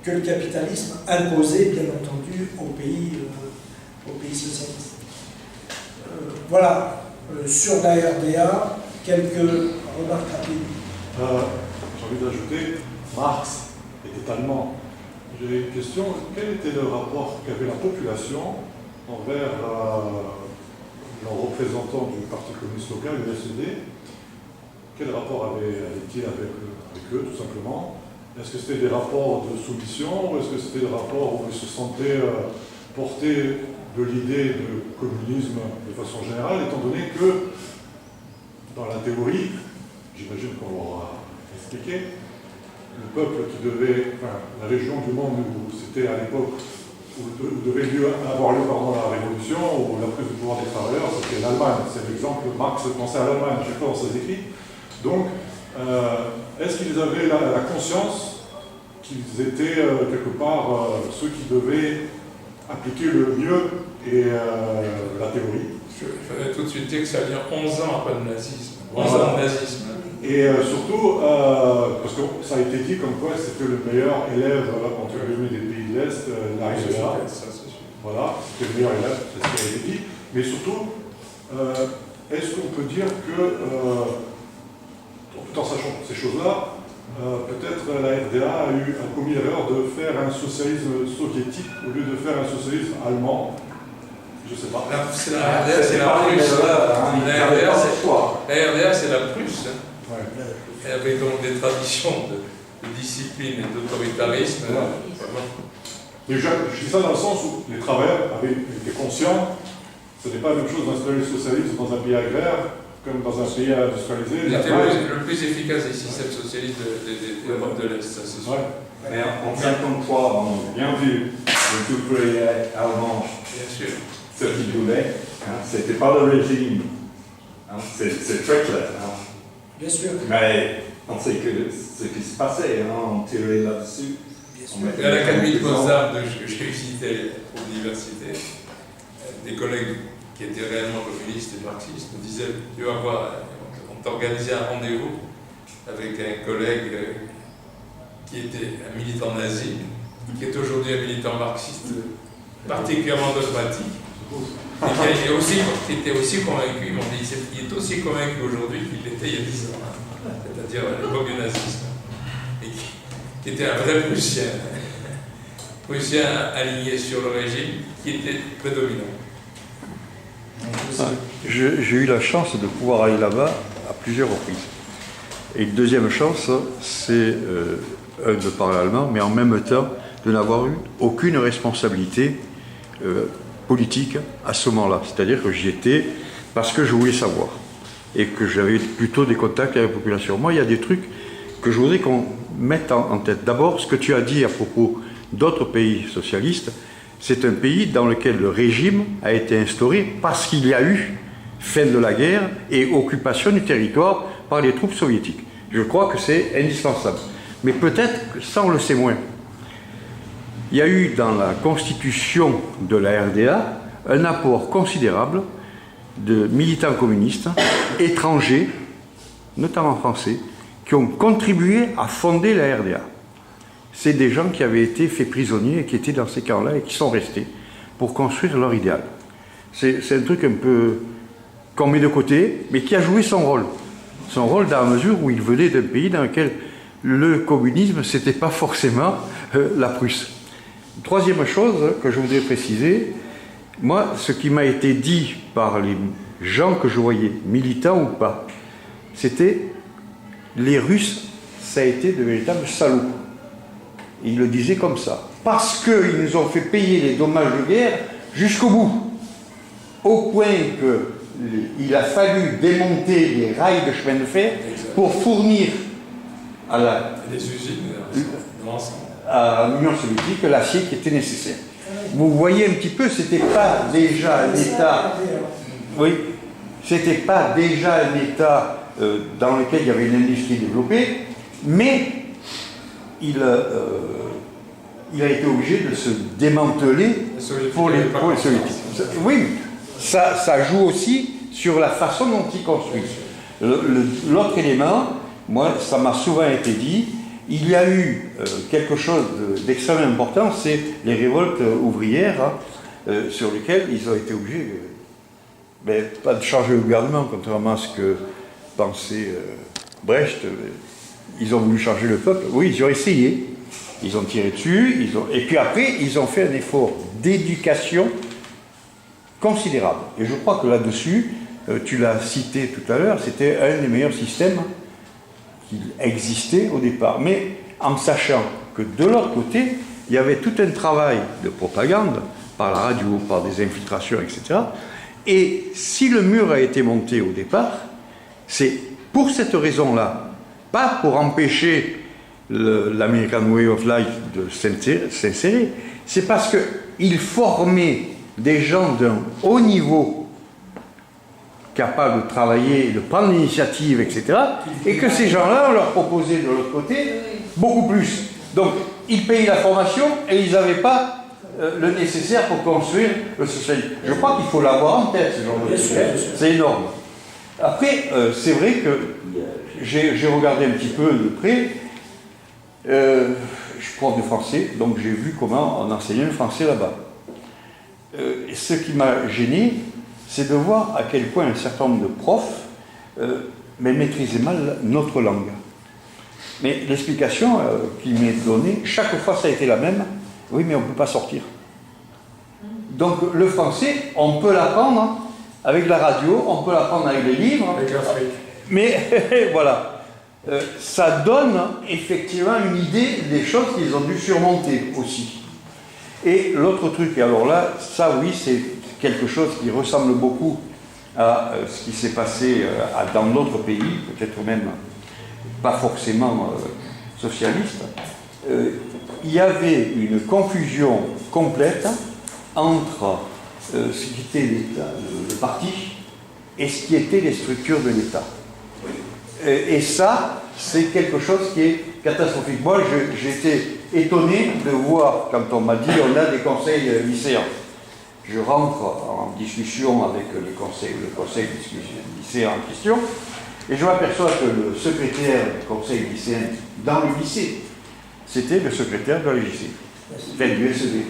que le capitalisme imposait, bien entendu, aux pays socialistes. Voilà, sur la RDA, quelques remarques rapides. J'ai envie d'ajouter, Marx était allemand. J'ai une question, quel était le rapport qu'avait la population envers représentant du Parti communiste local, le SED. Quel rapport avait-il avec eux, tout simplement? Est-ce que c'était des rapports de soumission ou est-ce que c'était des rapports où ils se sentaient portés de l'idée de communisme de façon générale, étant donné que, dans la théorie, j'imagine qu'on l'aura expliqué, le peuple qui devait, enfin, la région du monde où c'était à l'époque, où devait avoir lieu la révolution ou la prise du pouvoir des travailleurs, c'était l'Allemagne. C'est l'exemple, Marx pensait à l'Allemagne, je sais pas dans ses écrits. Donc, est-ce qu'ils avaient la conscience qu'ils étaient quelque part ceux qui devaient appliquer le mieux et la théorie? Je voudrais tout de suite dire que ça vient 11 ans après le nazisme. 11 ans de nazisme. Et surtout, parce que ça a été dit comme quoi c'était le meilleur élève entre guillemets des pays de l'Est, la RDA. Voilà, c'était le meilleur élève, c'est ce qui a été dit. Mais surtout, est-ce qu'on peut dire que, tout en sachant ces choses-là, peut-être la RDA a commis l'erreur de faire un socialisme soviétique au lieu de faire un socialisme allemand? Je ne sais pas. La RDA, c'est la Prusse. La RDA, c'est la Prusse. Ouais. Et avec donc des traditions de discipline et d'autoritarisme. Mais je dis ça dans le sens où les travailleurs avaient été conscients. Ce n'est pas la même chose d'installer le socialisme dans un pays agraire comme dans un pays industrialisé. C'était le plus efficace des systèmes socialistes d'Europe de l'Est, ça c'est sûr. Ouais. Mais en 1953, on a bien vu le tout-ouvrier allemand, Bien sûr. ce qu'il voulait. Hein, c'était pas le régime. Hein, c'est très clair. Hein. Bien sûr. Mais on sait que ce qui se passait, hein, on tirait là-dessus. Et à l'Académie de Potsdam, j'ai visité à l'université, des collègues qui étaient réellement communistes et marxistes me disaient, tu vas voir, on t'organisait un rendez-vous avec un collègue qui était un militant nazi, qui est aujourd'hui un militant marxiste particulièrement dogmatique, et qui était aussi convaincu, ils m'ont dit, il est aussi convaincu aujourd'hui qu'il était il y a 10 ans, hein, c'est-à-dire à l'époque du nazisme, et qui était un vrai Prussien aligné sur le régime, qui était prédominant. J'ai eu la chance de pouvoir aller là-bas à plusieurs reprises. Et une deuxième chance, c'est de parler allemand, mais en même temps de n'avoir eu aucune responsabilité politique à ce moment-là. C'est-à-dire que j'y étais parce que je voulais savoir et que j'avais plutôt des contacts avec la population. Moi, il y a des trucs que je voudrais qu'on mette en tête. D'abord, ce que tu as dit à propos d'autres pays socialistes, c'est un pays dans lequel le régime a été instauré parce qu'il y a eu fin de la guerre et occupation du territoire par les troupes soviétiques. Je crois que c'est indispensable. Mais peut-être que ça, on le sait moins. Il y a eu dans la constitution de la RDA un apport considérable de militants communistes étrangers, notamment français, qui ont contribué à fonder la RDA. C'est des gens qui avaient été faits prisonniers et qui étaient dans ces camps-là et qui sont restés pour construire leur idéal. C'est un truc un peu qu'on met de côté, mais qui a joué son rôle. Son rôle dans la mesure où il venait d'un pays dans lequel le communisme, c'était pas forcément la Prusse. Troisième chose que je voudrais préciser, moi, ce qui m'a été dit par les gens que je voyais, militants ou pas, c'était les Russes, ça a été de véritables salauds. Ils le disaient comme ça. Parce qu'ils nous ont fait payer les dommages de guerre jusqu'au bout. Au point qu'il a fallu démonter les rails de chemin de fer pour fournir à des usines à l'Union soviétique l'acier qui était nécessaire. Vous voyez un petit peu, c'était pas déjà un État. Oui, c'était pas déjà un État dans lequel il y avait une industrie développée, mais il a été obligé de se démanteler pour les soviétiques. Oui, ça joue aussi sur la façon dont ils construisent. L'autre élément, moi, ça m'a souvent été dit, il y a eu quelque chose d'extrêmement important, c'est les révoltes ouvrières, sur lesquelles ils ont été obligés, pas de changer le gouvernement, contrairement à ce que pensait Brecht. Ils ont voulu changer le peuple. Oui, ils ont essayé. Ils ont tiré dessus. Et puis après, ils ont fait un effort d'éducation considérable. Et je crois que là-dessus, tu l'as cité tout à l'heure, c'était un des meilleurs systèmes qui existait au départ. Mais en sachant que de l'autre côté, il y avait tout un travail de propagande, par la radio, par des infiltrations, etc. Et si le mur a été monté au départ, c'est pour cette raison-là, pas pour empêcher l'American Way of Life de s'insérer, c'est parce qu'il formait des gens d'un haut niveau capables de travailler, de prendre l'initiative, etc. Et que ces gens-là, on leur proposait de l'autre côté beaucoup plus. Donc, ils payaient la formation et ils n'avaient pas le nécessaire pour construire le socialisme. Je crois qu'il faut l'avoir en tête, ce genre de choses. C'est énorme. Après, c'est vrai que j'ai regardé un petit peu de près. Je suis prof de français, donc j'ai vu comment on enseignait le français là-bas. Ce qui m'a gêné, c'est de voir à quel point un certain nombre de profs maîtrisaient mal notre langue. Mais l'explication qui m'est donnée, chaque fois ça a été la même. Oui, mais on ne peut pas sortir. Donc le français, on peut l'apprendre avec la radio, on peut l'apprendre avec les livres. Avec l'Afrique. Mais voilà, ça donne effectivement une idée des choses qu'ils ont dû surmonter aussi. Et l'autre truc, et alors là, ça oui, c'est quelque chose qui ressemble beaucoup à ce qui s'est passé dans d'autres pays, peut-être même pas forcément socialistes. Il y avait une confusion complète entre ce qui était l'État, le parti, et ce qui était les structures de l'État. Et ça, c'est quelque chose qui est catastrophique. Moi, j'étais étonné de voir, quand on m'a dit on a des conseils lycéens. Je rentre en discussion avec le conseil lycéen en question, et je m'aperçois que le secrétaire du conseil lycéen dans le lycée, c'était le secrétaire de la lycée, enfin du SED.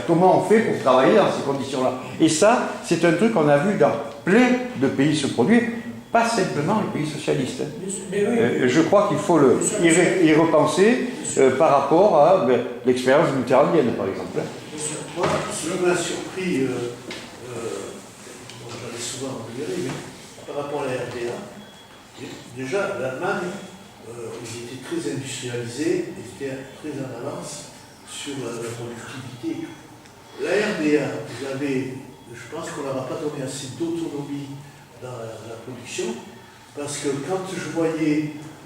Comment on fait pour travailler dans ces conditions-là? Et ça, c'est un truc qu'on a vu dans plein de pays se produire, pas simplement les pays socialistes. Mais oui. Je crois qu'il faut y repenser par rapport à l'expérience mitterrandienne, par exemple. Moi, ce qui m'a surpris, j'en ai souvent entendu, mais par rapport à la RDA, déjà, l'Allemagne, ils étaient très industrialisés, ils étaient très en avance sur la productivité. La RDA, je pense qu'on ne leur a pas donné assez d'autonomie dans la production, parce que quand je voyais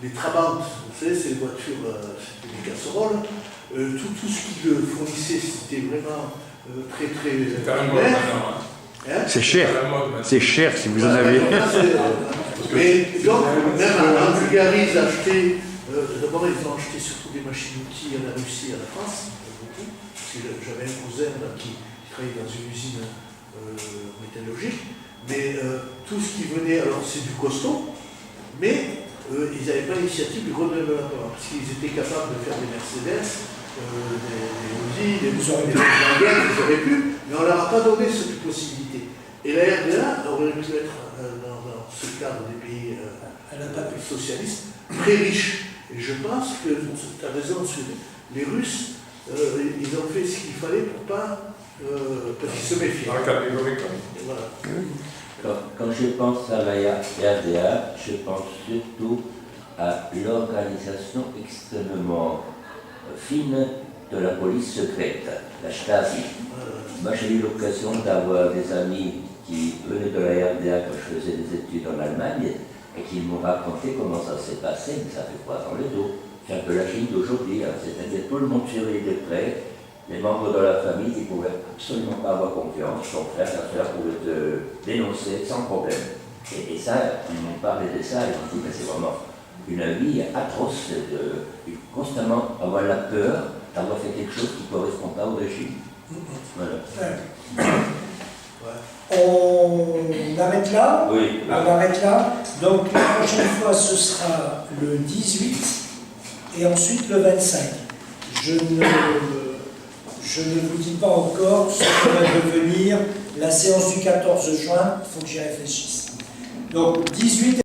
les Trabant, vous savez, c'est les voitures, c'était des casseroles, tout ce qu'ils fournissaient, c'était vraiment très C'est à la mode maintenant. Hein? C'est cher, c'est cher si vous en avez. Mais donc, même en Bulgarie, ils achetaient, d'abord ils ont acheté surtout des machines-outils à la Russie et à la France, beaucoup, parce que j'avais un cousin là, qui travaillait dans une usine métallurgique, mais tout ce qui venait, alors c'est du costaud, mais ils n'avaient pas l'initiative du gros développeur, parce qu'ils étaient capables de faire des Mercedes, des Audi, des Volkswagen, ils auraient pu, mais on ne leur a pas donné cette possibilité. Et la RDA aurait pu être dans ce cadre des pays socialistes très riches. Et je pense que tu as raison, les Russes, ils ont fait ce qu'il fallait pour pas parce qu'ils se méfient. Voilà. Quand je pense à la RDA, je pense surtout à l'organisation extrêmement fine de la police secrète, la Stasi. Moi, j'ai eu l'occasion d'avoir des amis qui venaient de la RDA quand je faisais des études en Allemagne et qui m'ont raconté comment ça s'est passé, mais ça fait froid dans le dos. C'est un peu la Chine d'aujourd'hui, hein. C'est-à-dire tout le monde surveillait de près, les membres de la famille ne pouvaient absolument pas avoir confiance, son frère, sa soeur pouvaient te dénoncer sans problème. Et ça, ils m'ont parlé de ça, ils m'ont dit que c'est vraiment une vie atroce de constamment avoir la peur d'avoir fait quelque chose qui ne correspond pas au régime. Voilà. On arrête là. Oui. On arrête là. Donc la prochaine fois, ce sera le 18 et ensuite le 25. Je ne vous dis pas encore ce que va devenir la séance du 14 juin. Il faut que j'y réfléchisse. Donc 18